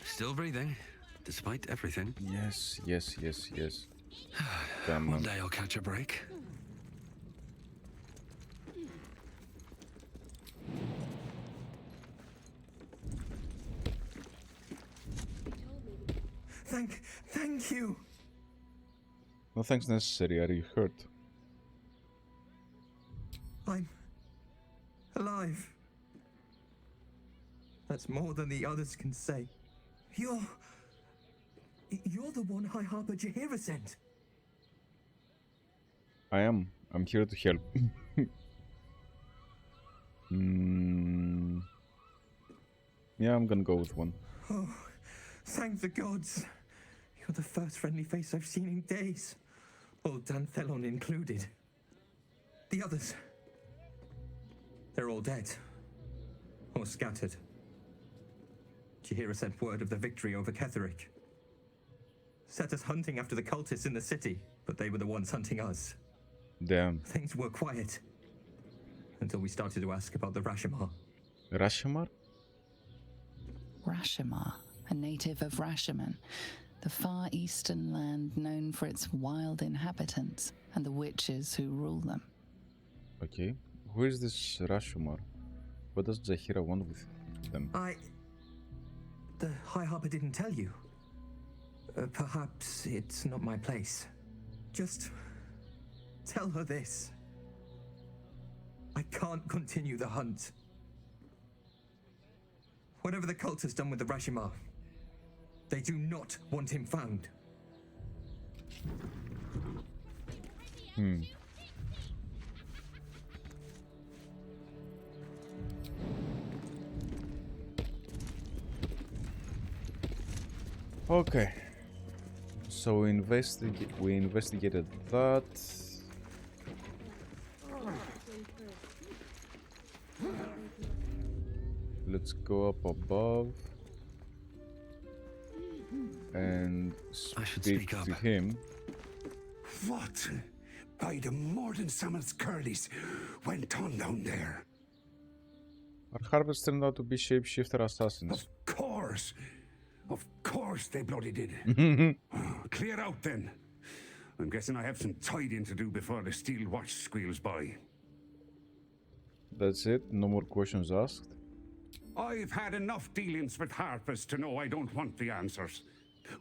Still breathing, despite everything. Yes, yes, yes, yes. One day I'll catch a break. Thank you. No thanks necessary. Are you hurt? I'm alive. That's more than the others can say. You're the one High Harper Jaheira sent. I am. I'm here to help. Yeah, I'm gonna go with one. Oh, thank the gods. You're the first friendly face I've seen in days. Old Danthelon included. The others. They're all dead. Or scattered. Jaheira sent word of the victory over Ketheric. Set us hunting after the cultists in the city, but they were the ones hunting us. Damn. Things were quiet. Until we started to ask about the Rashomar. Rashomar? Rashomar, a native of Rashomon, the far eastern land known for its wild inhabitants and the witches who rule them. Okay. Who is this Rashomar? What does Jaheira want with them? The High Harper didn't tell you. Perhaps it's not my place. Just tell her this. I can't continue the hunt. Whatever the cult has done with the Rashomar, they do not want him found. Okay. So we investigated that. Let's go up above and speak to him. What by the Morden Summon's Curlies went on down there? Our harvest turned out to be shapeshifter assassins. Of course they bloody did. Clear out then. I'm guessing I have some tidying to do before the steel watch squeals by. That's it? No more questions asked? I've had enough dealings with Harpers to know I don't want the answers.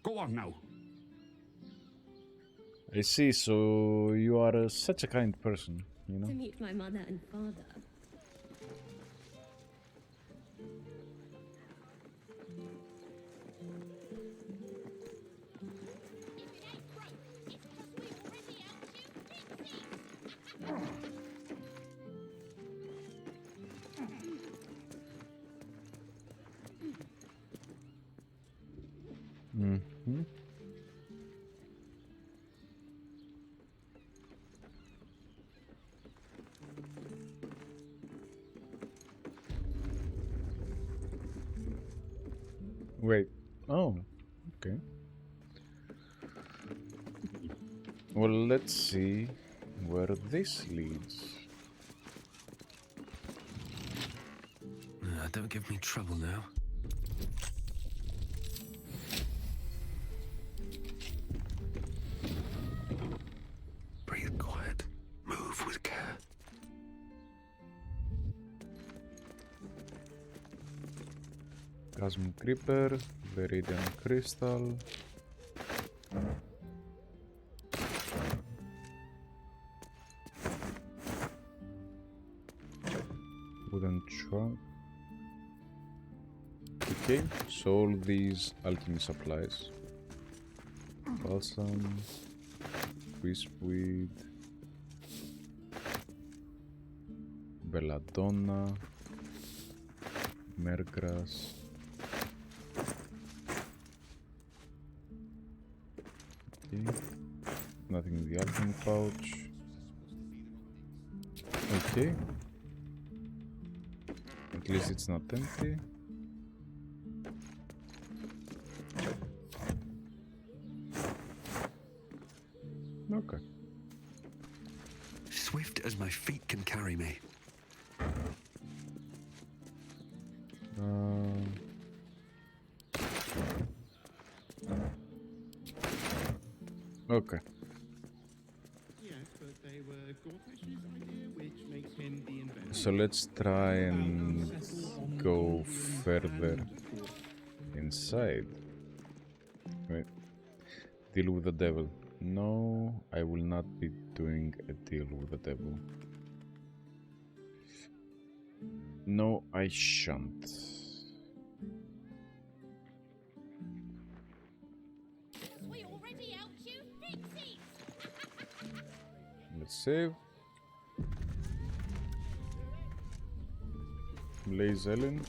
Go on now. I see, so you are such a kind person, you know? To meet my mother and father. Mm-hmm. Wait. Oh, okay. Well, let's see where this leads. Don't give me trouble now. Breathe quiet. Move with care. Chasm Creeper, Viridian Crystal. Wooden trunk. Okay, so all these alchemy supplies. Balsam, Crispweed, Belladonna, Mergrass. Okay, nothing in the alchemy pouch. Okay, at least it's not empty. Okay. Swift as my feet can carry me. Okay. Yes, but they were Gortash's idea, which makes him the inventor. So let's try and go further inside. Wait. Deal with the devil. No, I will not be doing a deal with the devil. No, I shan't. We already out you pixies. Let's save. Blaze Ellen.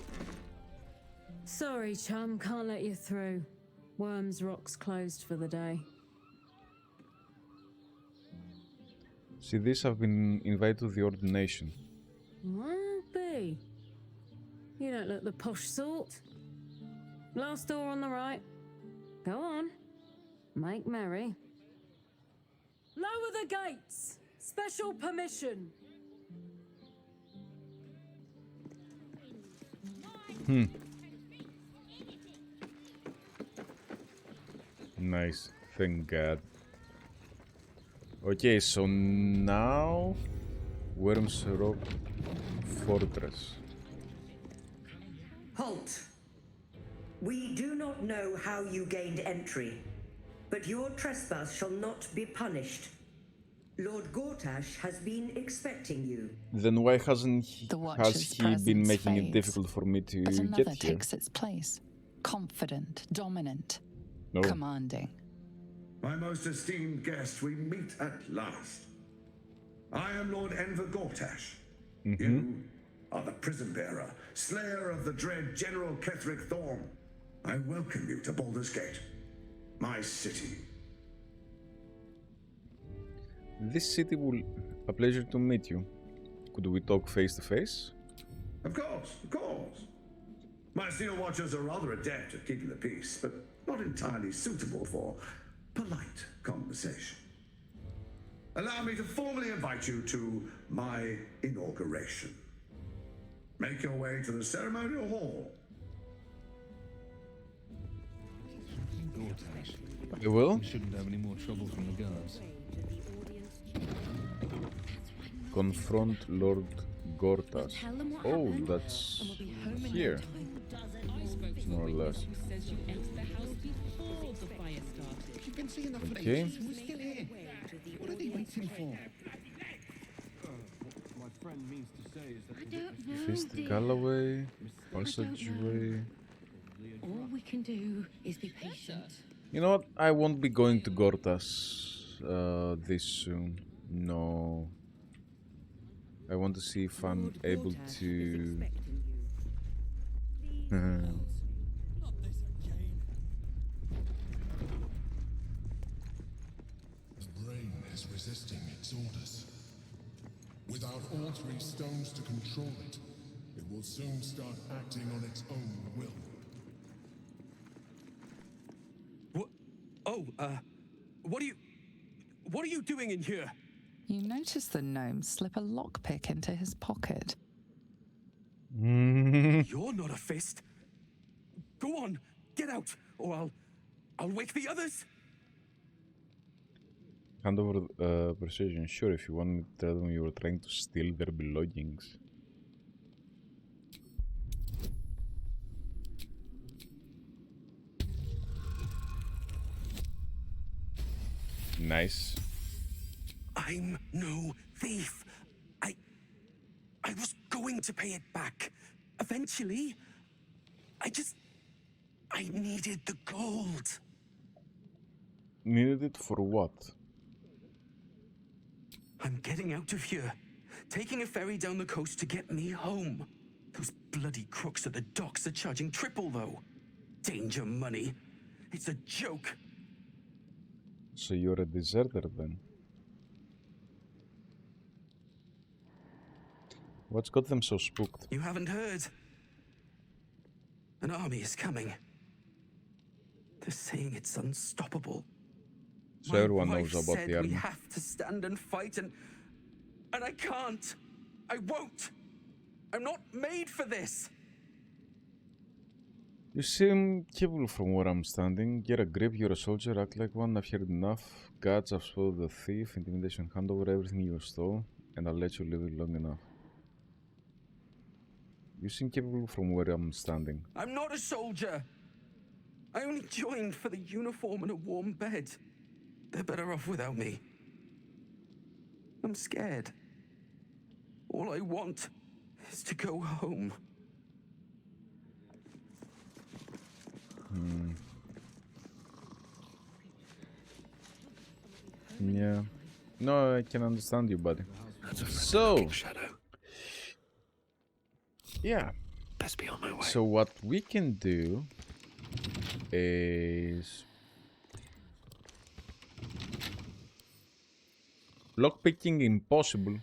Sorry, chum, can't let you through. Worms Rock's closed for the day. See this, I've been invited to the ordination. Well, be. You don't look the posh sort. Last door on the right. Go on. Make merry. Lower the gates! Special permission! Nice, thank God. Okay, so now Worms Rock Fortress. Halt! We do not know how you gained entry, but your trespass shall not be punished. Lord Gortash has been expecting you. Then why hasn't he, The has Watcher's he been presence making it fades, difficult for me to but get another here? takes its place. Confident, dominant, No. commanding. My most esteemed guest, we meet at last. I am Lord Enver Gortash. You are the prison bearer, slayer of the dread General Ketheric Thorm. I welcome you to Baldur's Gate, my city. This city will... A pleasure to meet you. Could we talk face to face? Of course, of course. My Steel Watchers are rather adept at keeping the peace, but not entirely suitable for polite conversation. Allow me to formally invite you to my inauguration. Make your way to the ceremonial hall. I will. We shouldn't have any more trouble from the guards. Confront Lord Gortash. Oh, that's here. More or less. Okay. What are they waiting for? My friend means to say is that I don't know, Fist dear. Galloway, Passageway. All we can do is be patient. You know what? I won't be going to Gortash this soon. No. I want to see if I'm able to... The brain is resisting its orders. Without all three stones to control it, it will soon start acting on its own will. What are you doing in here? You notice the gnome slip a lockpick into his pocket. You're not a fist. Go on, get out, or I'll wake the others. Hand over precision. Sure, if you want me to tell them you were trying to steal their belongings. Nice. I'm no thief. I was going to pay it back. Eventually. I needed the gold. Needed it for what? I'm getting out of here. Taking a ferry down the coast to get me home. Those bloody crooks at the docks are charging triple, though. Danger money. It's a joke. So you're a deserter then? What's got them so spooked? You haven't heard? An army is coming. They're saying it's unstoppable. So everyone knows about said the army. We have to stand and fight, and I can't. I won't. I'm not made for this. You seem capable from where I'm standing. Get a grip, you're a soldier, act like one, I've heard enough. Gods, I've swallowed the thief, intimidation, hand over everything you stole, and I'll let you live it long enough. You seem capable from where I'm standing. I'm not a soldier. I only joined for the uniform and a warm bed. They're better off without me. I'm scared. All I want is to go home. Yeah. No, I can understand you, buddy. So, yeah. Best be on my way. So what we can do is lockpicking impossible.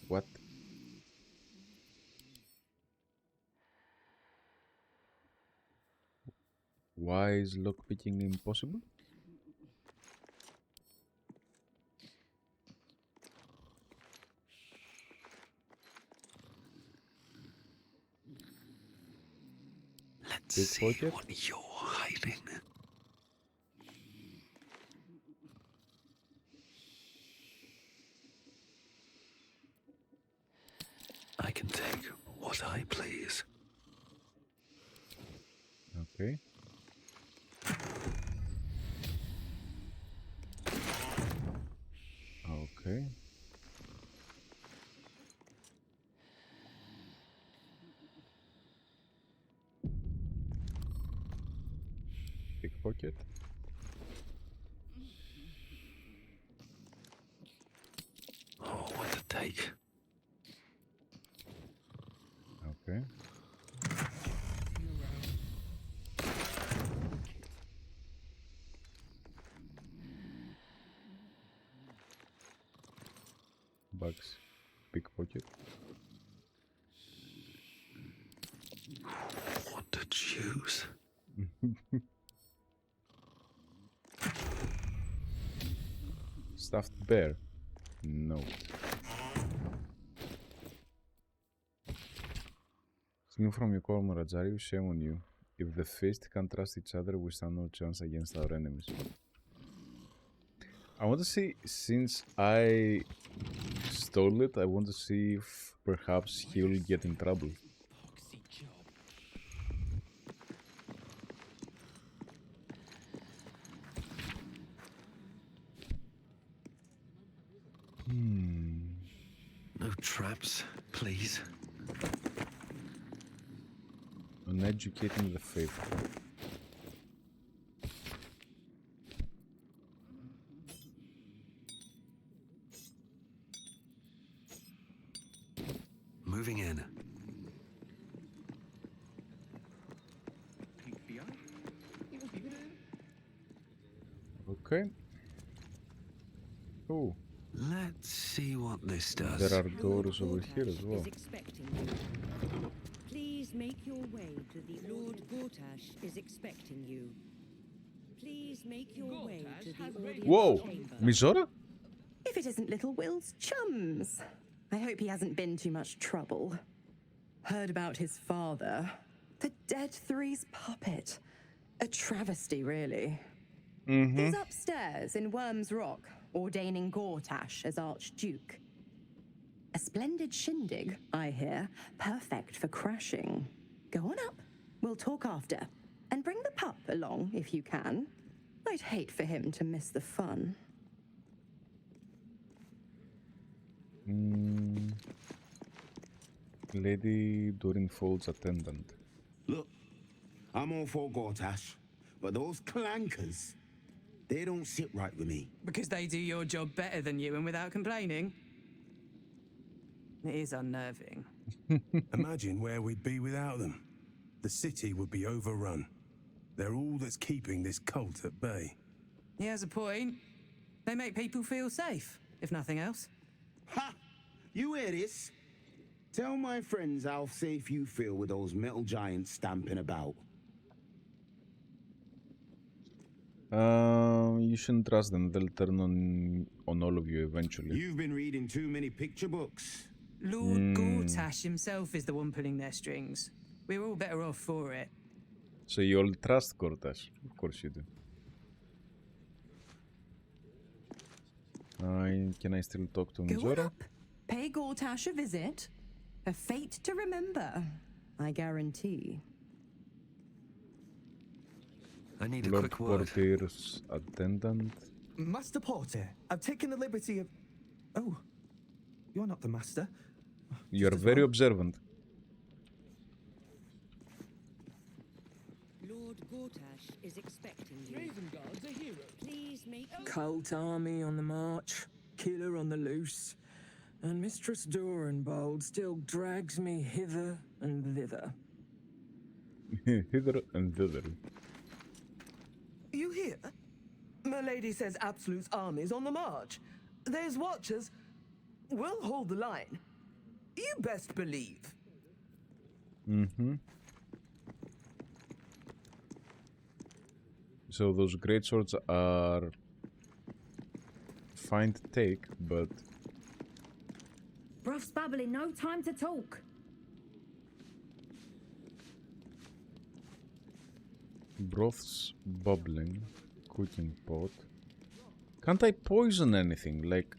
What? Why is lockpicking impossible? Let's see what you're hiding. I can take what I please. Okay. Okay. Pickpocket. Oh, what a take. Okay. Bugs. Pickpocket. What to choose? Stuffed bear. No. Stealing from your core Morajari, shame on you. If the fist can't trust each other, we stand no chance against our enemies. I want to see, since I stole it, I want to see if perhaps he'll get in trouble. No traps, please. Uneducating the faithful. Moving in. Okay. Oh. Let's see what this does. There are doors over here as well. Please make your way to the Lord Gortash is expecting you. Please make your way to the audience Whoa, chamber. Mizora? If it isn't little Will's chums. I hope he hasn't been too much trouble. Heard about his father. The Dead Three's puppet. A travesty, really. He's upstairs in Worm's Rock, ordaining Gortash as Archduke. A splendid shindig, I hear. Perfect for crashing. Go on up. We'll talk after. And bring the pup along, if you can. I'd hate for him to miss the fun. Lady Dorinfold's attendant. Look, I'm all for Gortash, but those clankers, they don't sit right with me. Because they do your job better than you and without complaining. It is unnerving. Imagine where we'd be without them. The city would be overrun. They're all that's keeping this cult at bay. He has a point. They make people feel safe, if nothing else. Ha! You hear this? Tell my friends how safe you feel with those metal giants stamping about. You shouldn't trust them. They'll turn on all of you eventually. You've been reading too many picture books. Lord Gortash himself is the one pulling their strings. We're all better off for it. So you all trust Gortash? Of course you do. Can I still talk to Go on Mizora? up. Pay Gortash a visit. A fate to remember, I guarantee. I need a Lord quick word. Portier's attendant. Master Porter, I've taken the liberty of... Oh, you're not the master. You're very observant. Lord Gortash is expecting you. Raven Guard's a hero. Please make Cult army on the march, killer on the loose, and Mistress Dorenbold still drags me hither and thither. Hither and thither. You hear? Milady says Absolute's army's on the march. There's watchers. We'll hold the line. You best believe. So those great swords are fine to take, but Bruff's babbling, no time to talk. broth's bubbling, cooking pot. Can't I poison anything? Like,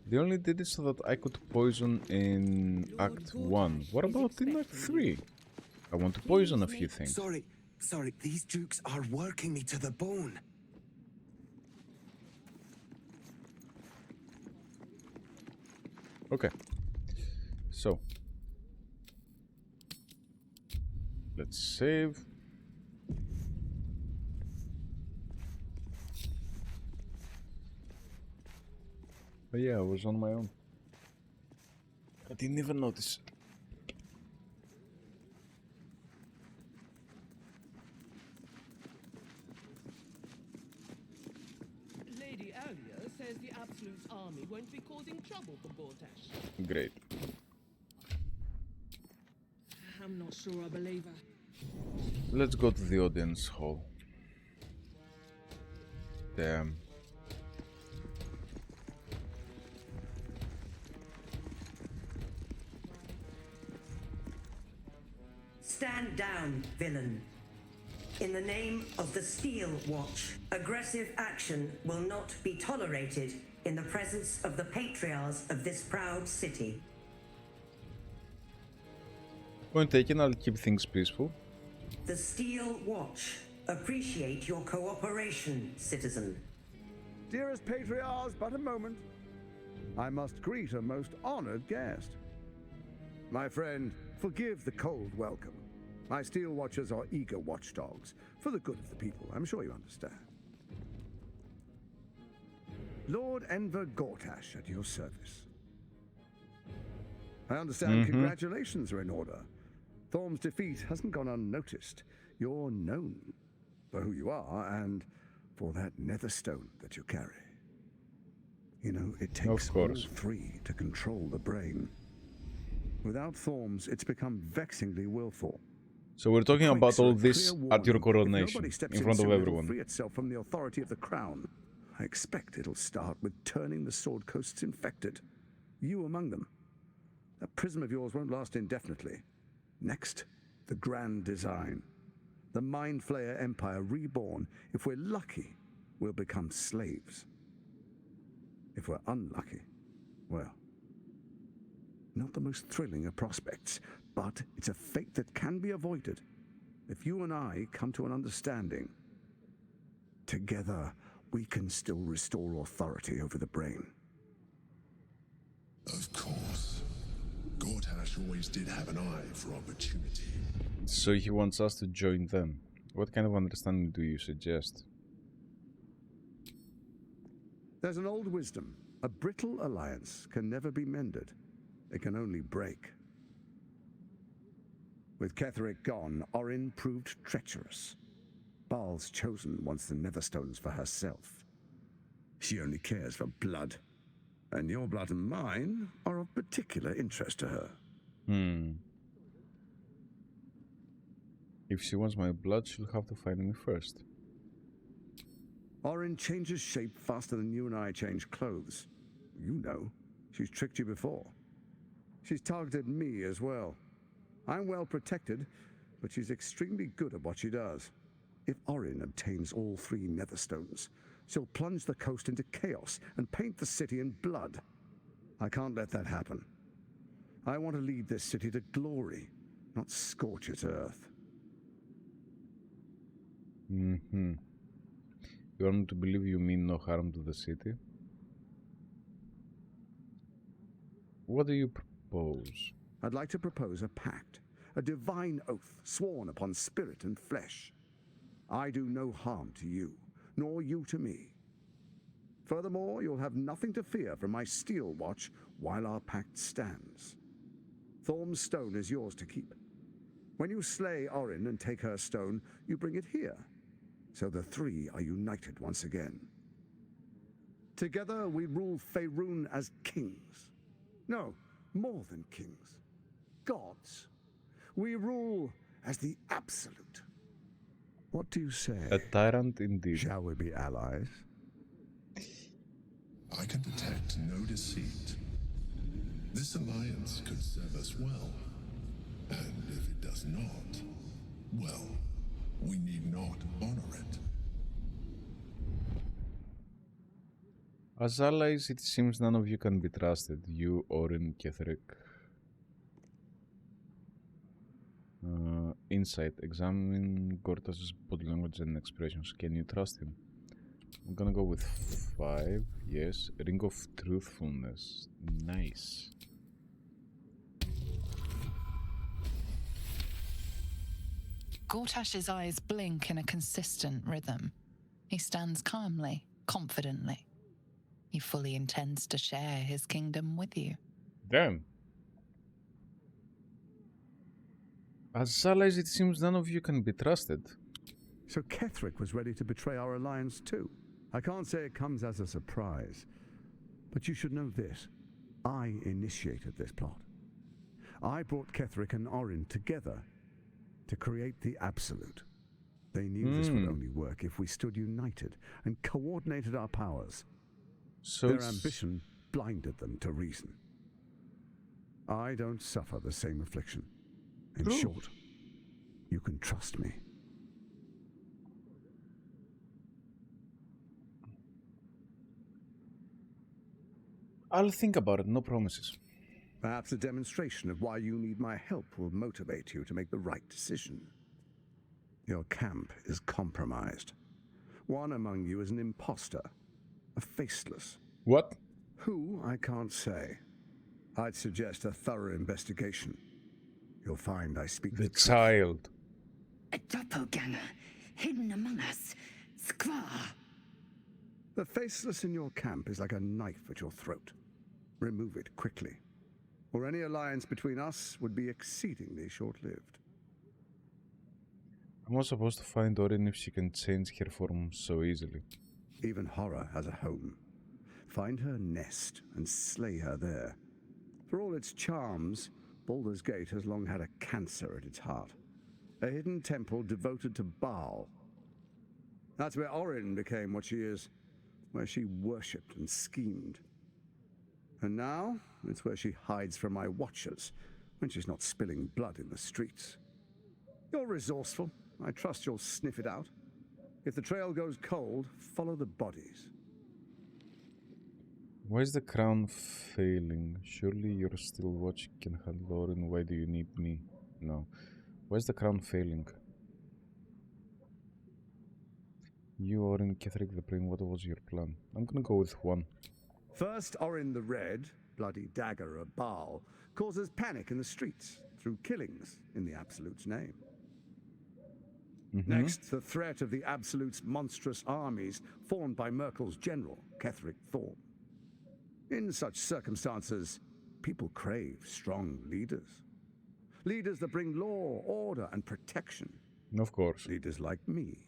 they only did it so that I could poison in Act 1. What about in Act 3? I want to poison a few things. Sorry, these dukes are working me to the bone. Okay. So. Let's save. But yeah, I was on my own. I didn't even notice. Lady Alia says the Absolute's army won't be causing trouble for Gortash. Great. I'm not sure I believe her. Let's go to the audience hall. Damn. Stand down, villain. In the name of the Steel Watch, aggressive action will not be tolerated in the presence of the patriarchs of this proud city. Point taken, I'll keep things peaceful. The Steel Watch appreciate your cooperation, citizen. Dearest patriarchs, but a moment. I must greet a most honored guest. My friend, forgive the cold welcome. My Steel Watchers are eager watchdogs, for the good of the people, I'm sure you understand. Lord Enver Gortash at your service. I understand congratulations are in order. Thorm's defeat hasn't gone unnoticed. You're known for who you are and for that nether stone that you carry. You know, it takes all three to control the brain. Without Thorm's, it's become vexingly willful. So we're talking The about quakes are all a this clear at your warning. If coronation, nobody steps in front of soon, it'll everyone. free itself from the authority of the crown. I expect it'll start with turning the Sword Coasts infected. You among them. That prism of yours won't last indefinitely. Next, the grand design. The Mind Flayer Empire reborn. If we're lucky, we'll become slaves. If we're unlucky, well, not the most thrilling of prospects, but it's a fate that can be avoided if you and I come to an understanding. Together, we can still restore authority over the brain. Of course. Gortash always did have an eye for opportunity. So he wants us to join them. What kind of understanding do you suggest? There's an old wisdom. A brittle alliance can never be mended. It can only break. With Ketheric gone, Orin proved treacherous. Baal's chosen wants the Netherstones for herself. She only cares for blood. And your blood and mine are of particular interest to her. If she wants my blood, she'll have to find me first. Orin changes shape faster than you and I change clothes. You know, she's tricked you before. She's targeted me as well. I'm well protected, but she's extremely good at what she does. If Orin obtains all 3 Netherstones, she'll plunge the coast into chaos and paint the city in blood. I can't let that happen. I want to lead this city to glory, not scorch its earth. You want me to believe you mean no harm to the city? What do you propose? I'd like to propose a pact, a divine oath sworn upon spirit and flesh. I do no harm to you, nor you to me. Furthermore, you'll have nothing to fear from my steel watch while our pact stands. Thorm's stone is yours to keep. When you slay Orin and take her stone, you bring it here, so the 3 are united once again. Together we rule Faerun as kings. No, more than kings. Gods. We rule as the Absolute. What do you say? A tyrant indeed. Shall we be allies? I can detect no deceit. This alliance could serve us well. And if it does not, well, we need not honor it. As allies, it seems none of you can be trusted. You, Orin, Ketheric. Insight. Examine Gortash's body language and expressions. Can you trust him? I'm gonna go with 5. Yes. Ring of Truthfulness. Nice. Gortash's eyes blink in a consistent rhythm. He stands calmly, confidently. He fully intends to share his kingdom with you. Damn. As allies, it seems none of you can be trusted. So Ketheric was ready to betray our alliance too. I can't say it comes as a surprise, but you should know this. I initiated this plot. I brought Ketheric and Orin together to create the Absolute. They knew this would only work if we stood united and coordinated our powers. So their ambition blinded them to reason. I don't suffer the same affliction. In short, you can trust me. I'll think about it, no promises. Perhaps a demonstration of why you need my help will motivate you to make the right decision. Your camp is compromised. One among you is an imposter, a faceless. What? Who, I can't say. I'd suggest a thorough investigation. You'll find I speak the child. A doppelganger, hidden among us. Squaw. The faceless in your camp is like a knife at your throat. Remove it quickly, or any alliance between us would be exceedingly short-lived. I'm not supposed to find Orin if she can change her form so easily. Even horror has a home. Find her nest and slay her there. For all its charms, Baldur's Gate has long had a cancer at its heart. a hidden temple devoted to Baal. That's where Orin became what she is, where she worshipped and schemed. And now, it's where she hides from my watchers when she's not spilling blood in the streets. You're resourceful. I trust you'll sniff it out. If the trail goes cold, follow the bodies. Why is the crown failing? Surely your still watch can handle Orin. Why do you need me? No. Why is the crown failing? You, Orin, Ketheric the Prince, what was your plan? I'm gonna go with one. First, Orin the Red, bloody dagger of Baal, causes panic in the streets through killings in the Absolute's name. Next, the threat of the Absolute's monstrous armies formed by Merkel's general, Ketheric Thorn. In such circumstances, people crave strong leaders. Leaders that bring law, order, and protection. Of course. Leaders like me,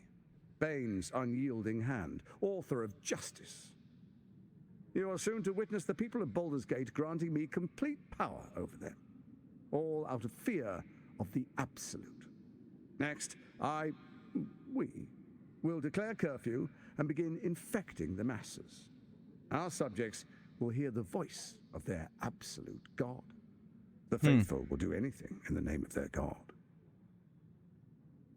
Bane's unyielding hand, author of justice. You are soon to witness the people of Baldur's Gate granting me complete power over them, all out of fear of the Absolute. Next, we will declare curfew and begin infecting the masses. Our subjects will hear the voice of their absolute God. The faithful will do anything in the name of their God.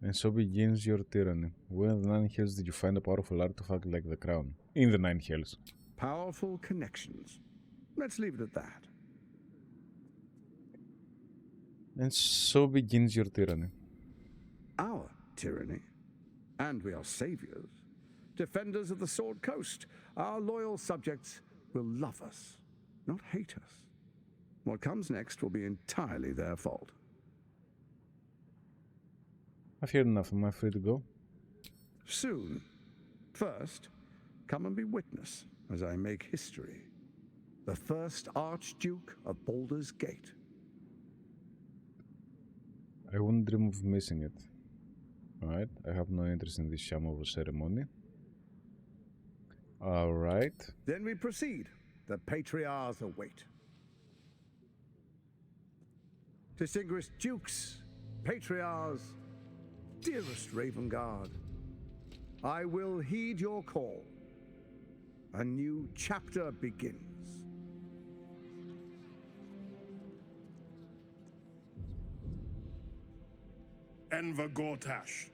And so begins your tyranny. Where in the Nine Hells did you find a powerful artifact like the crown? In the Nine Hells. Powerful connections. Let's leave it at that. And so begins your tyranny. Our tyranny. And we are saviors. Defenders of the Sword Coast. Our loyal subjects will love us, not hate us. What comes next will be entirely their fault. I've heard enough. Am I free to go? Soon. First, come and be witness as I make history. The first Archduke of Baldur's Gate. I wouldn't dream of missing it. Alright, I have no interest in this sham of a ceremony. Alright. Then we proceed. The Patriarchs await. Distinguished Dukes, Patriarchs, dearest Ravengard, I will heed your call. A new chapter begins. Enver Gortash,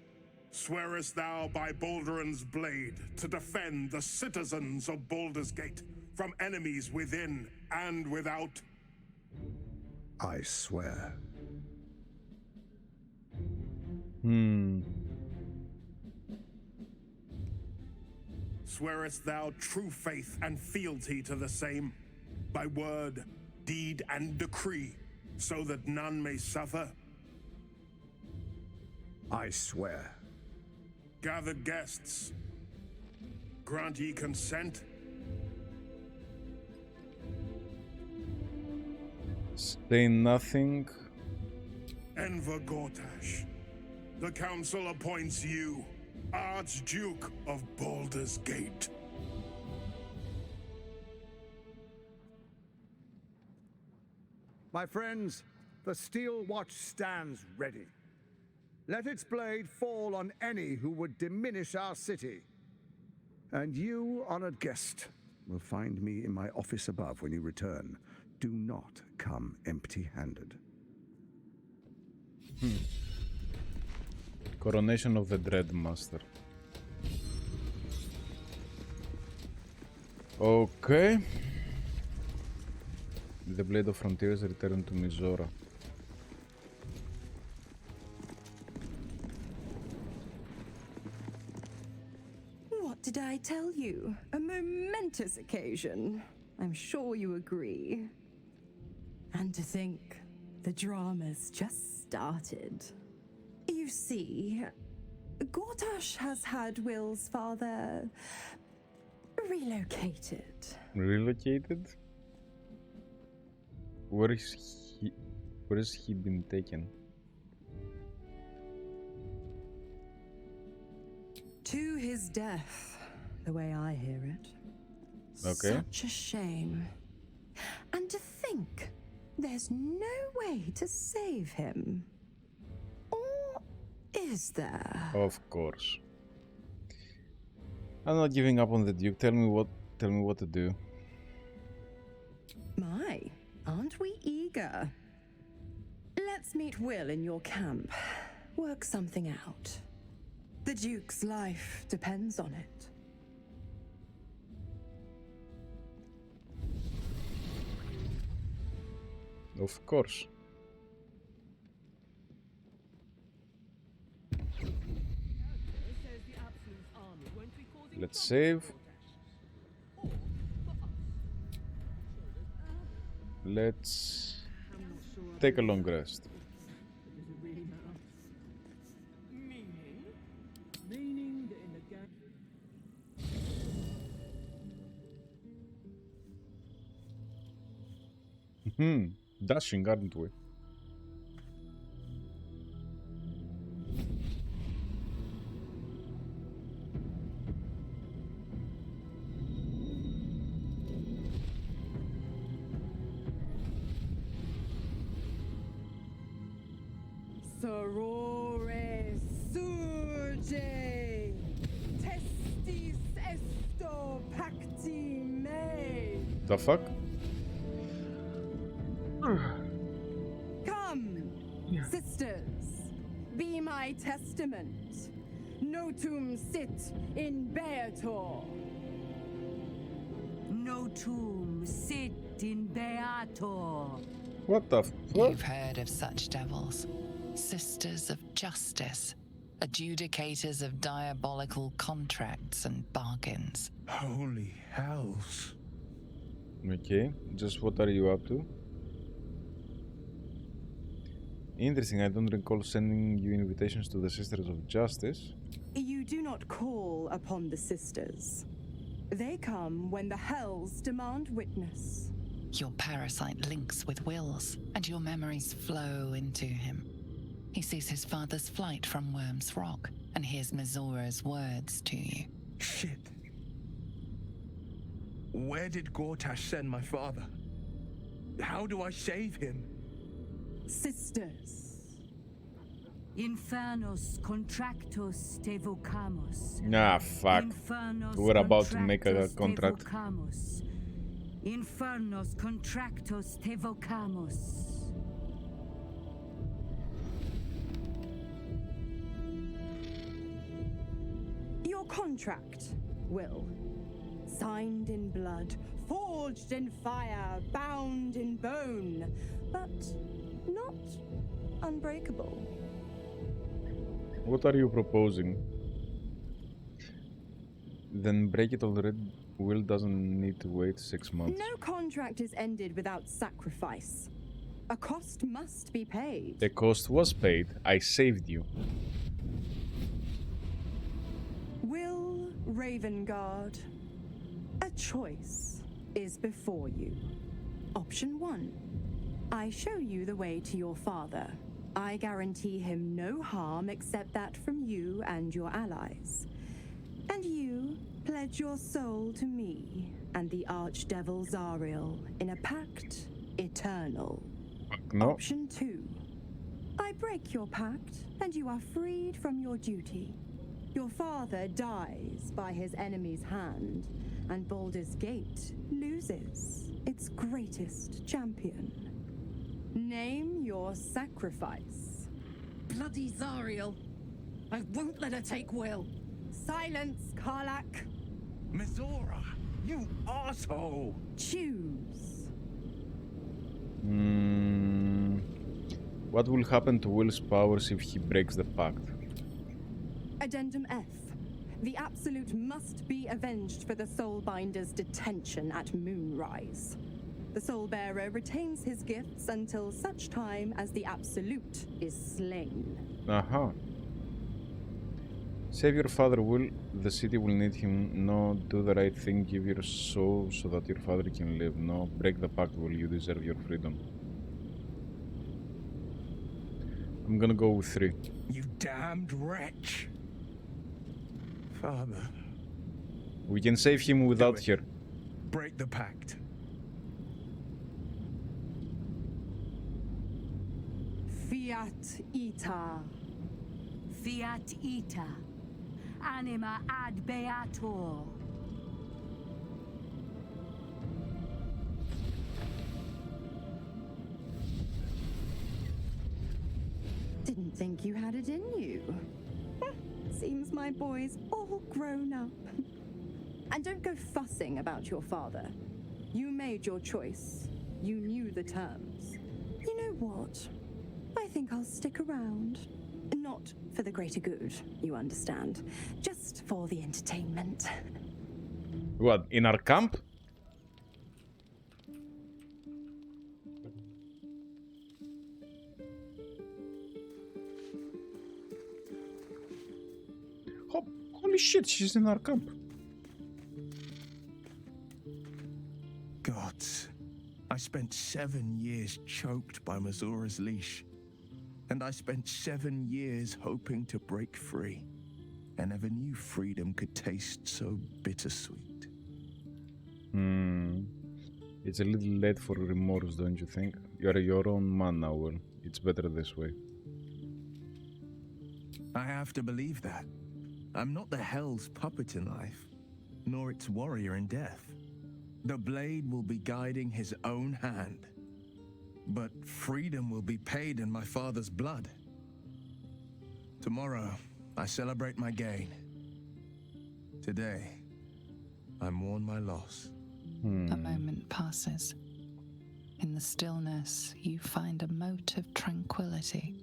swearest thou by Balduran's blade to defend the citizens of Baldur's Gate from enemies within and without? I swear. Swearest thou true faith and fealty to the same, by word, deed, and decree, so that none may suffer? I swear. Gathered guests, grant ye consent? Say nothing. Enver Gortash, the council appoints you Archduke of Baldur's Gate. My friends, the Steel Watch stands ready. Let its blade fall on any who would diminish our city. And you, honored guest, will find me in my office above when you return. Do not come empty-handed. Coronation of the Dread Master. Okay. The Blade of Frontiers returned to Mizora. What did I tell you? A momentous occasion. I'm sure you agree. And to think, the drama's just started. You see, Gortash has had Will's father relocated. Relocated? Where has he been taken? To his death, the way I hear it. Okay. Such a shame. And to think, there's no way to save him. Or Is there? Of course. I'm not giving up on the Duke. Tell me what to do. My, aren't we eager? Let's meet Will in your camp. Work something out. The Duke's life depends on it. Of course. Let's save. Let's take a long rest. Dashing, aren't we? Sorore surge, testis esto pacti me. The fuck? Come, sisters, be my testament. Notum sit in Beator. Notum sit in Beator. What the fuck? You've heard of such devils. Sisters of justice. Adjudicators of diabolical contracts and bargains. Holy hells. Okay, just what are you up to? Interesting, I don't recall sending you invitations to the Sisters of Justice. You do not call upon the sisters. They come when the hells demand witness. Your parasite links with Will's, and your memories flow into him. He sees his father's flight from Worm's Rock, and hears Mizora's words to you. Shit. Where did Gortash send my father? How do I save him? Sisters. Infernos contractos te vocamus. Ah, fuck. We're about to make a contract. Infernos contractos te vocamus. Your contract, Will. Signed in blood, forged in fire, bound in bone, but not unbreakable. What are you proposing? Then break it already. Will doesn't need to wait 6 months. No contract is ended without sacrifice. A cost must be paid. The cost was paid. I saved you. Will Ravengard, a choice is before you. Option 1. I show you the way to your father. I guarantee him no harm except that from you and your allies. And you pledge your soul to me and the Archdevil Zariel in a pact eternal. No. Option 2. I break your pact and you are freed from your duty. Your father dies by his enemy's hand, and Baldur's Gate loses its greatest champion. Name your sacrifice. Bloody Zariel. I won't let her take Will. Silence, Karlak. Mizora, you asshole. Choose. What will happen to Will's powers if he breaks the pact? Addendum F. The Absolute must be avenged for the Soulbinder's detention at Moonrise. The Soulbearer retains his gifts until such time as the Absolute is slain. Aha. Save your father, Will. The city will need him. No, do the right thing. Give your soul so that your father can live. No, break the pact, Will. You deserve your freedom. I'm gonna go with 3. You damned wretch. Father. We can save him without her. Break the pact. Fiat Ita. fiat ita, anima ad beator. Didn't think you had it in you. Seems my boy's all grown up. And don't go fussing about your father. You made your choice. You knew the terms. You know what? I think I'll stick around. Not for the greater good, you understand. Just for the entertainment. What, in our camp? Holy shit, she's in our camp. Gods, I spent 7 years choked by Mizora's leash. And I spent 7 years hoping to break free. I never knew freedom could taste so bittersweet. It's a little late for remorse, don't you think? You're your own man now, Will. It's better this way. I have to believe that. I'm not the Hell's puppet in life, nor its warrior in death. The blade will be guiding his own hand. But freedom will be paid in my father's blood. Tomorrow, I celebrate my gain. Today, I mourn my loss. A moment passes. In the stillness, you find a mote of tranquility.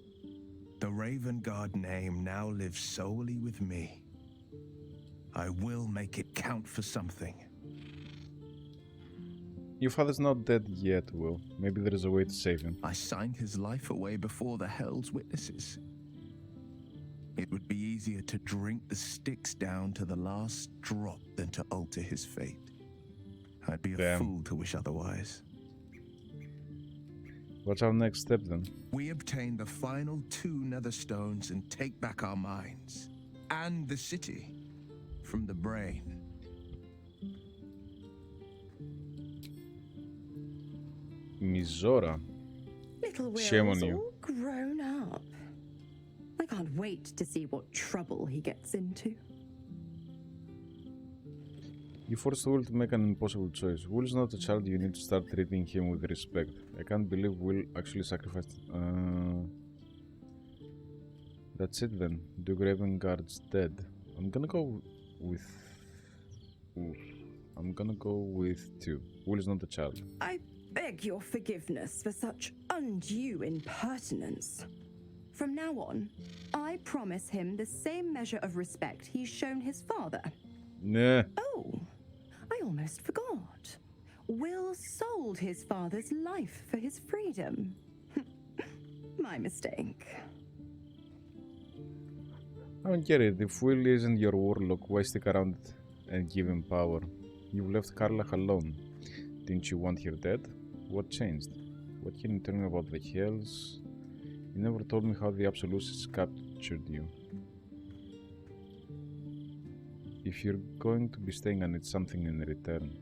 The Raven Guard name now lives solely with me. I will make it count for something. Your father's not dead yet, Will. Maybe there is a way to save him. I signed his life away before the Hell's witnesses. It would be easier to drink the sticks down to the last drop than to alter his fate. I'd be a fool to wish otherwise. What's our next step then? We obtain the final 2 nether stones and take back our minds. And the city. From the brain. Mizora. Little Shame Will's on you. all grown up. I can't wait to see what trouble he gets into. You forced Will to make an impossible choice. Will is not a child, you need to start treating him with respect. I can't believe Will actually sacrificed... That's it then. The Raven Guard's dead. I'm gonna go with... I'm gonna go with 2. Will is not a child. I beg your forgiveness for such undue impertinence. From now on, I promise him the same measure of respect he's shown his father. Nah. Oh, I almost forgot. Will sold his father's life for his freedom. My mistake. I don't get it. If Will isn't your warlock, why stick around and give him power? You left Karlach alone. Didn't you want her dead? What changed? What can you tell me about the Hells? You never told me how the Absolutists captured you. If you're going to be staying, I need something in return.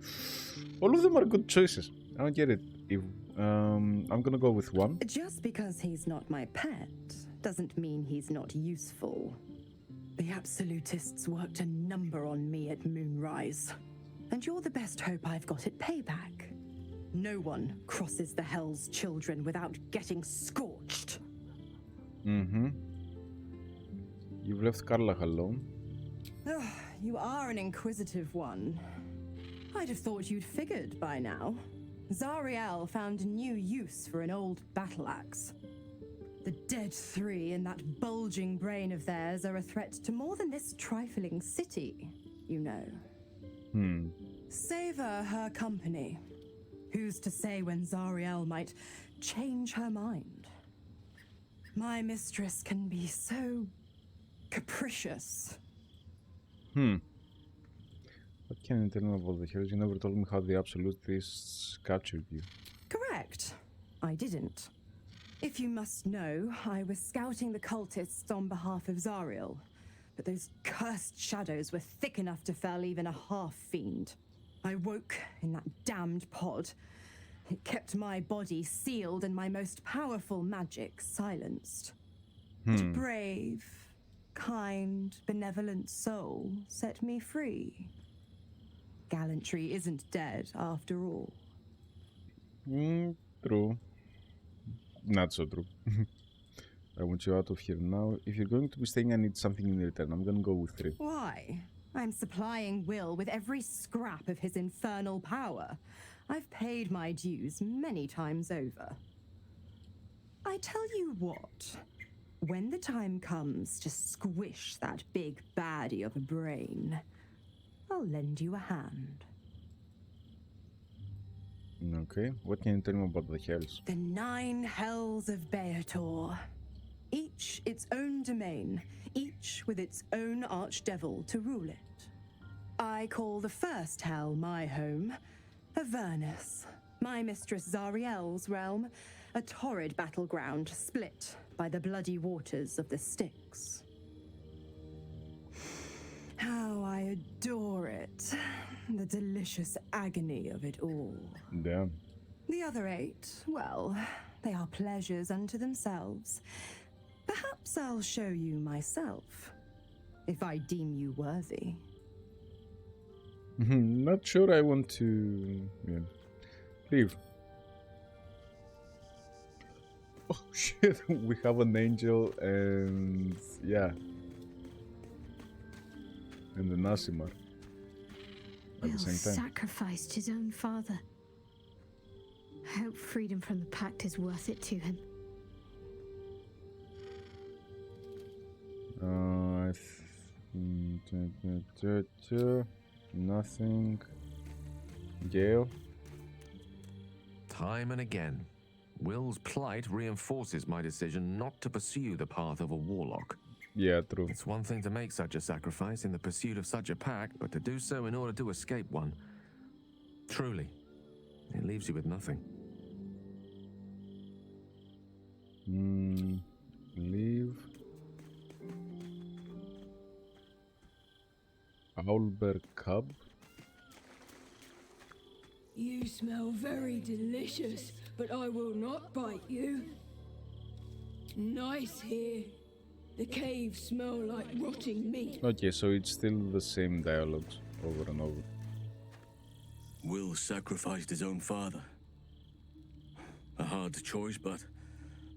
All of them are good choices. I don't get it. If I'm gonna go with 1. Just because he's not my pet doesn't mean he's not useful. The Absolutists worked a number on me at Moonrise. And you're the best hope I've got at payback. No one crosses the Hell's children without getting scorched. You've left Karlach alone. You are an inquisitive one. I'd have thought you'd figured by now. Zariel found new use for an old battle axe. The dead 3 in that bulging brain of theirs are a threat to more than this trifling city, you know. Savor her company. Who's to say when Zariel might change her mind? My mistress can be so capricious. What can you tell me about the Hells? You never told me how the Absolutists captured you. Correct. I didn't. If you must know, I was scouting the cultists on behalf of Zariel, but those cursed shadows were thick enough to fell even a half-fiend. I woke in that damned pod. It kept my body sealed and my most powerful magic silenced. But brave, kind, benevolent soul set me free. Gallantry isn't dead after all. True. Not so true. I want you out of here now. If you're going to be staying, I need something in return. I'm gonna go with 3. Why? I'm supplying Will with every scrap of his infernal power. I've paid my dues many times over. I tell you what, when the time comes to squish that big baddie of a brain, I'll lend you a hand. Okay, what can you tell me about the hells? The 9 hells of Beator. Each its own domain, each with its own archdevil to rule it. I call the first hell my home, Avernus, my mistress Zariel's realm, a torrid battleground split by the bloody waters of the Styx. How I adore it, the delicious agony of it all. Damn. The other 8, well, they are pleasures unto themselves. Perhaps I'll show you myself, if I deem you worthy. Not sure I want to leave. Oh shit, we have an angel and and the Nasimar at the same time. Sacrificed his own father. I hope freedom from the pact is worth it to him. Nothing. Gale. Time and again, Will's plight reinforces my decision not to pursue the path of a warlock. Yeah, true. It's one thing to make such a sacrifice in the pursuit of such a pact, but to do so in order to escape one. Truly, it leaves you with nothing. Leave. Owlbear cub. You smell very delicious, but I will not bite you. Nice here. The caves smell like rotting meat. Okay, so it's still the same dialogues over and over. Will sacrificed his own father. A hard choice, but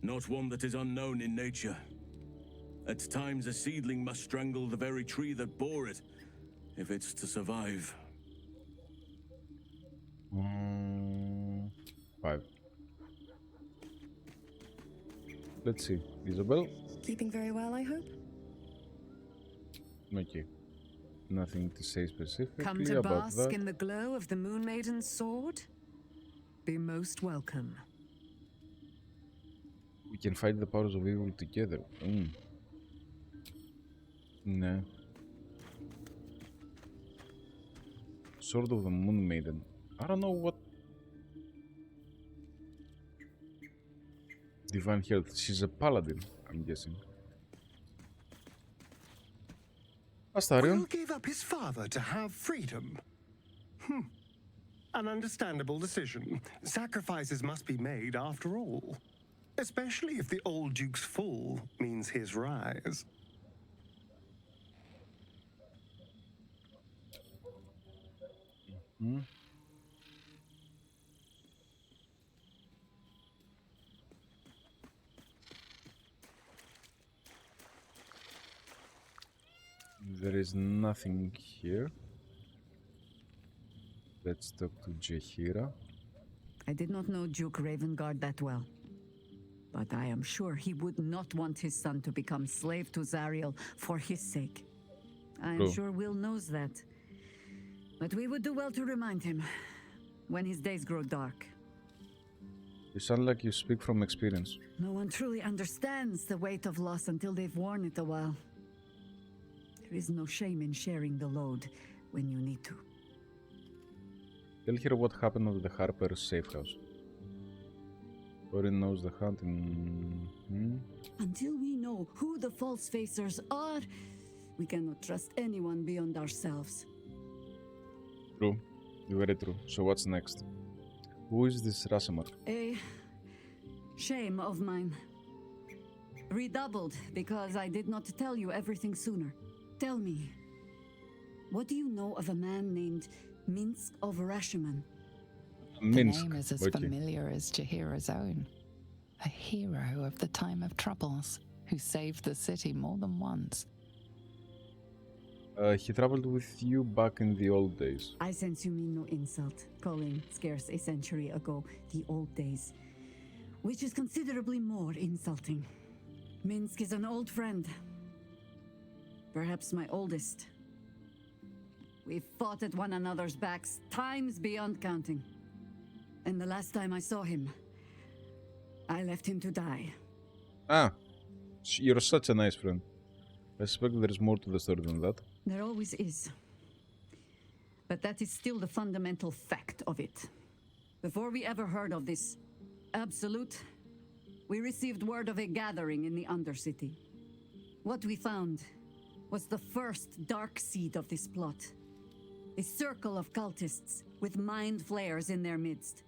not one that is unknown in nature. At times, a seedling must strangle the very tree that bore it, if it's to survive. 5. Let's see. Isabel? Keeping very well, I hope? Okay. Nothing to say specifically Come to about bask that. in the glow of the Moon Maiden's sword? Be most welcome. We can fight the powers of evil together. Nah. Sword of the Moon Maiden. I don't know what. Divine Health. She's a paladin, I'm guessing. Astarion. Will gave up his father to have freedom. An understandable decision. Sacrifices must be made after all. Especially if the old Duke's fall means his rise. There is nothing here. Let's talk to Jahira. I did not know Duke Ravengard that well, but I am sure he would not want his son to become slave to Zariel for his sake. I am True. sure Will knows that, but we would do well to remind him when his days grow dark. You sound like you speak from experience. No one truly understands the weight of loss until they've worn it a while. There is no shame in sharing the load when you need to. Tell her what happened at the Harper's safe house. Corin knows the hunt and... Until we know who the false facers are, we cannot trust anyone beyond ourselves. True. Very true. So what's next? Who is this Rasamar? A shame of mine. redoubled because I did not tell you everything sooner. Tell me, what do you know of a man named Minsk of Rashomon? The name is as familiar as Jahira's own. A hero of the time of troubles, who saved the city more than once. He traveled with you back in the old days. I sense you mean no insult, calling scarce a century ago the old days, which is considerably more insulting. Minsk is an old friend. Perhaps my oldest. We've fought at one another's backs times beyond counting. And the last time I saw him, I left him to die. Ah, you're such a nice friend. I suspect there's more to the story than that. There always is. But that is still the fundamental fact of it. Before we ever heard of this absolute, we received word of a gathering in the Undercity. What we found was the first dark seed of this plot. A circle of cultists with mind flayers in their midst.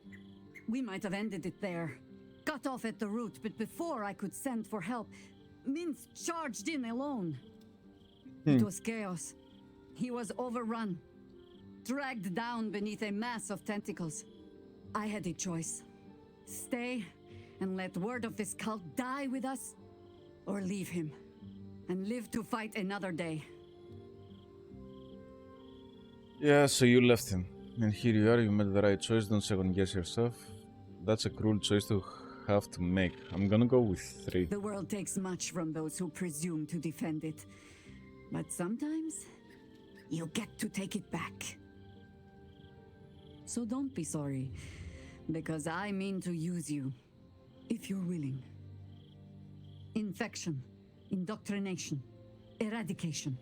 We might have ended it there, cut off at the root, but before I could send for help, Minsk charged in alone. It was chaos. He was overrun, dragged down beneath a mass of tentacles. I had a choice. Stay and let word of this cult die with us, or leave him and live to fight another day. Yeah, so you left him. And here you are, you made the right choice, don't second guess yourself. That's a cruel choice to have to make. I'm gonna go with 3. The world takes much from those who presume to defend it. But sometimes, you get to take it back. So don't be sorry, because I mean to use you, if you're willing. Infection, indoctrination, eradication.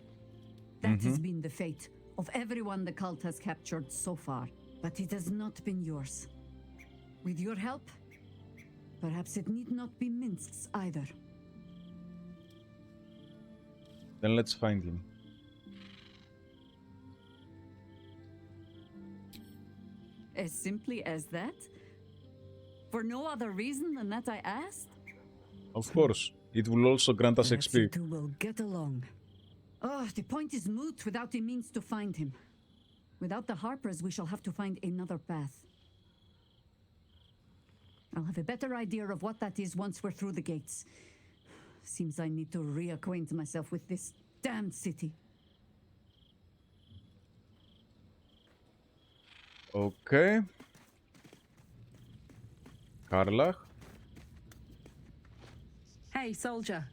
That has been the fate of everyone the cult has captured so far, but it has not been yours. With your help, perhaps it need not be Minsk's either. Then let's find him. As simply as that? For no other reason than that I asked? Of course. It will also grant us Perhaps XP. you two will get along. Oh, the point is moot without a means to find him. Without the Harpers, we shall have to find another path. I'll have a better idea of what that is once we're through the gates. Seems I need to reacquaint myself with this damned city. Okay. Karlach? Hey, soldier.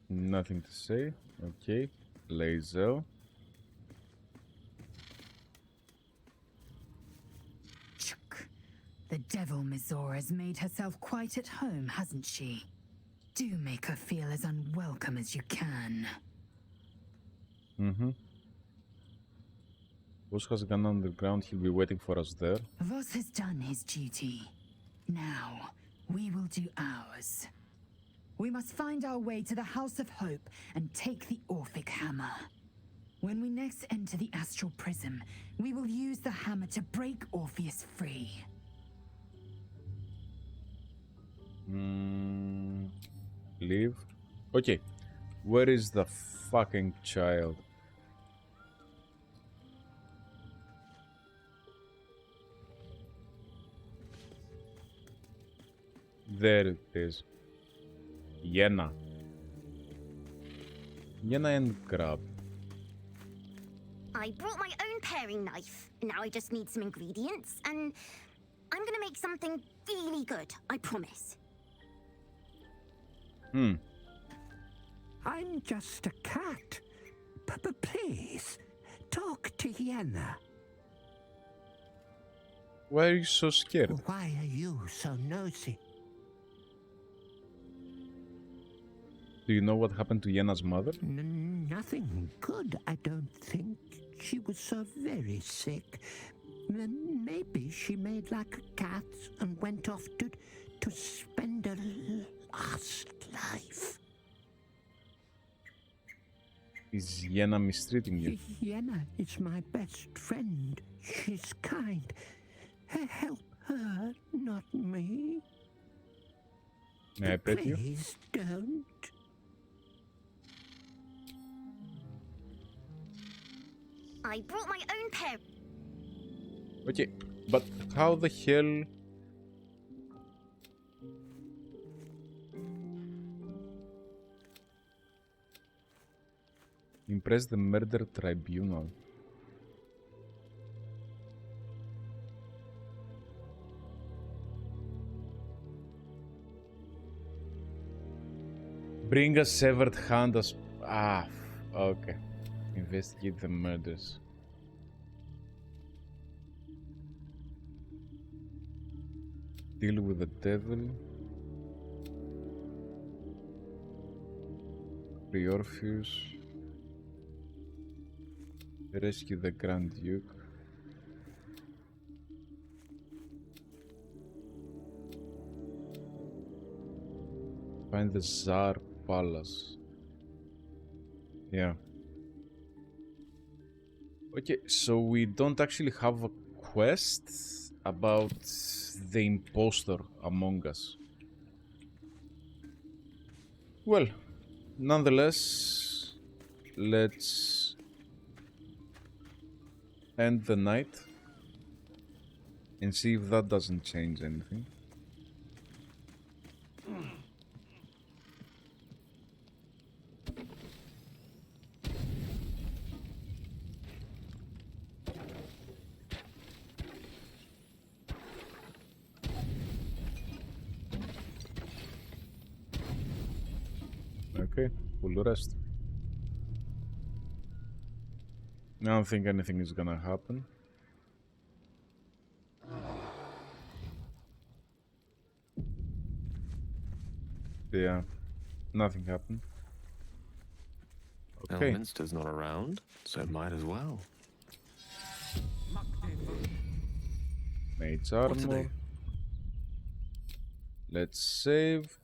Nothing to say. Okay. Lazel. The devil Mizora has made herself quite at home, hasn't she? Do make her feel as unwelcome as you can. Voss has gone underground. He'll be waiting for us there. Voss has done his duty. Now, we will do ours. We must find our way to the House of Hope and take the Orphic Hammer. When we next enter the Astral Prism, we will use the hammer to break Orpheus free. Leave. Okay. Where is the fucking child? There it is. Yena. Yena and Grab. I brought my own paring knife. Now I just need some ingredients, and I'm gonna make something really good, I promise. I'm just a cat. Please, talk to Yena. Why are you so scared? Why are you so nosy? Do you know what happened to Yena's mother? Nothing good, I don't think. She was so very sick. Maybe she made like a cat and went off to spend her last life. Is Yena mistreating you? Yena is my best friend. She's kind. Help her, not me. May I pet you? Please don't. I brought my own pair. Okay, but how the hell... Impress the murder tribunal. Bring a severed hand as... Ah, okay. Investigate the murders. Deal with the devil. Free Orpheus. Rescue the Grand Duke. Find the Tsar Palace. Yeah. Okay, so we don't actually have a quest about the impostor among us. Well, nonetheless, let's end the night and see if that doesn't change anything. Okay, full rest. I don't think anything is gonna happen. Yeah, nothing happened. Okay. Elminster's not around, so it might as well. Maid's What to armor. do? Let's save.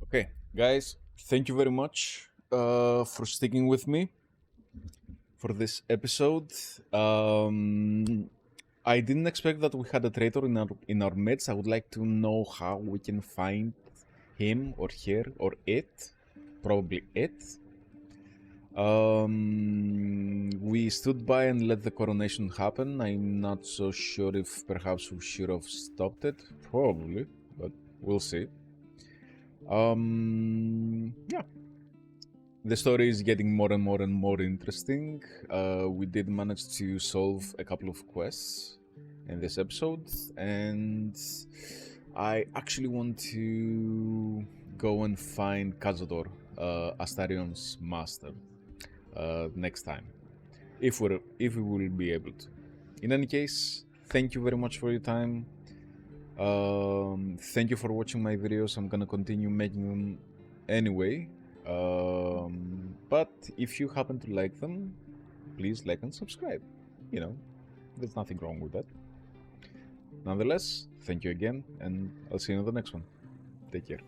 Okay, guys, thank you very much for sticking with me for this episode. I didn't expect that we had a traitor in our midst. I would like to know how we can find him or her or it. Probably it. We stood by and let the coronation happen. I'm not so sure if perhaps we should have stopped it. Probably, but we'll see. Yeah. The story is getting more and more interesting. We did manage to solve a couple of quests in this episode, and I actually want to go and find Cazador, Astarion's master, next time, if we will be able to. In any case, thank you very much for your time. Thank you for watching my videos. I'm gonna continue making them anyway. But if you happen to like them, please like and subscribe. You know, there's nothing wrong with that. Nonetheless, thank you again, and I'll see you in the next one. Take care.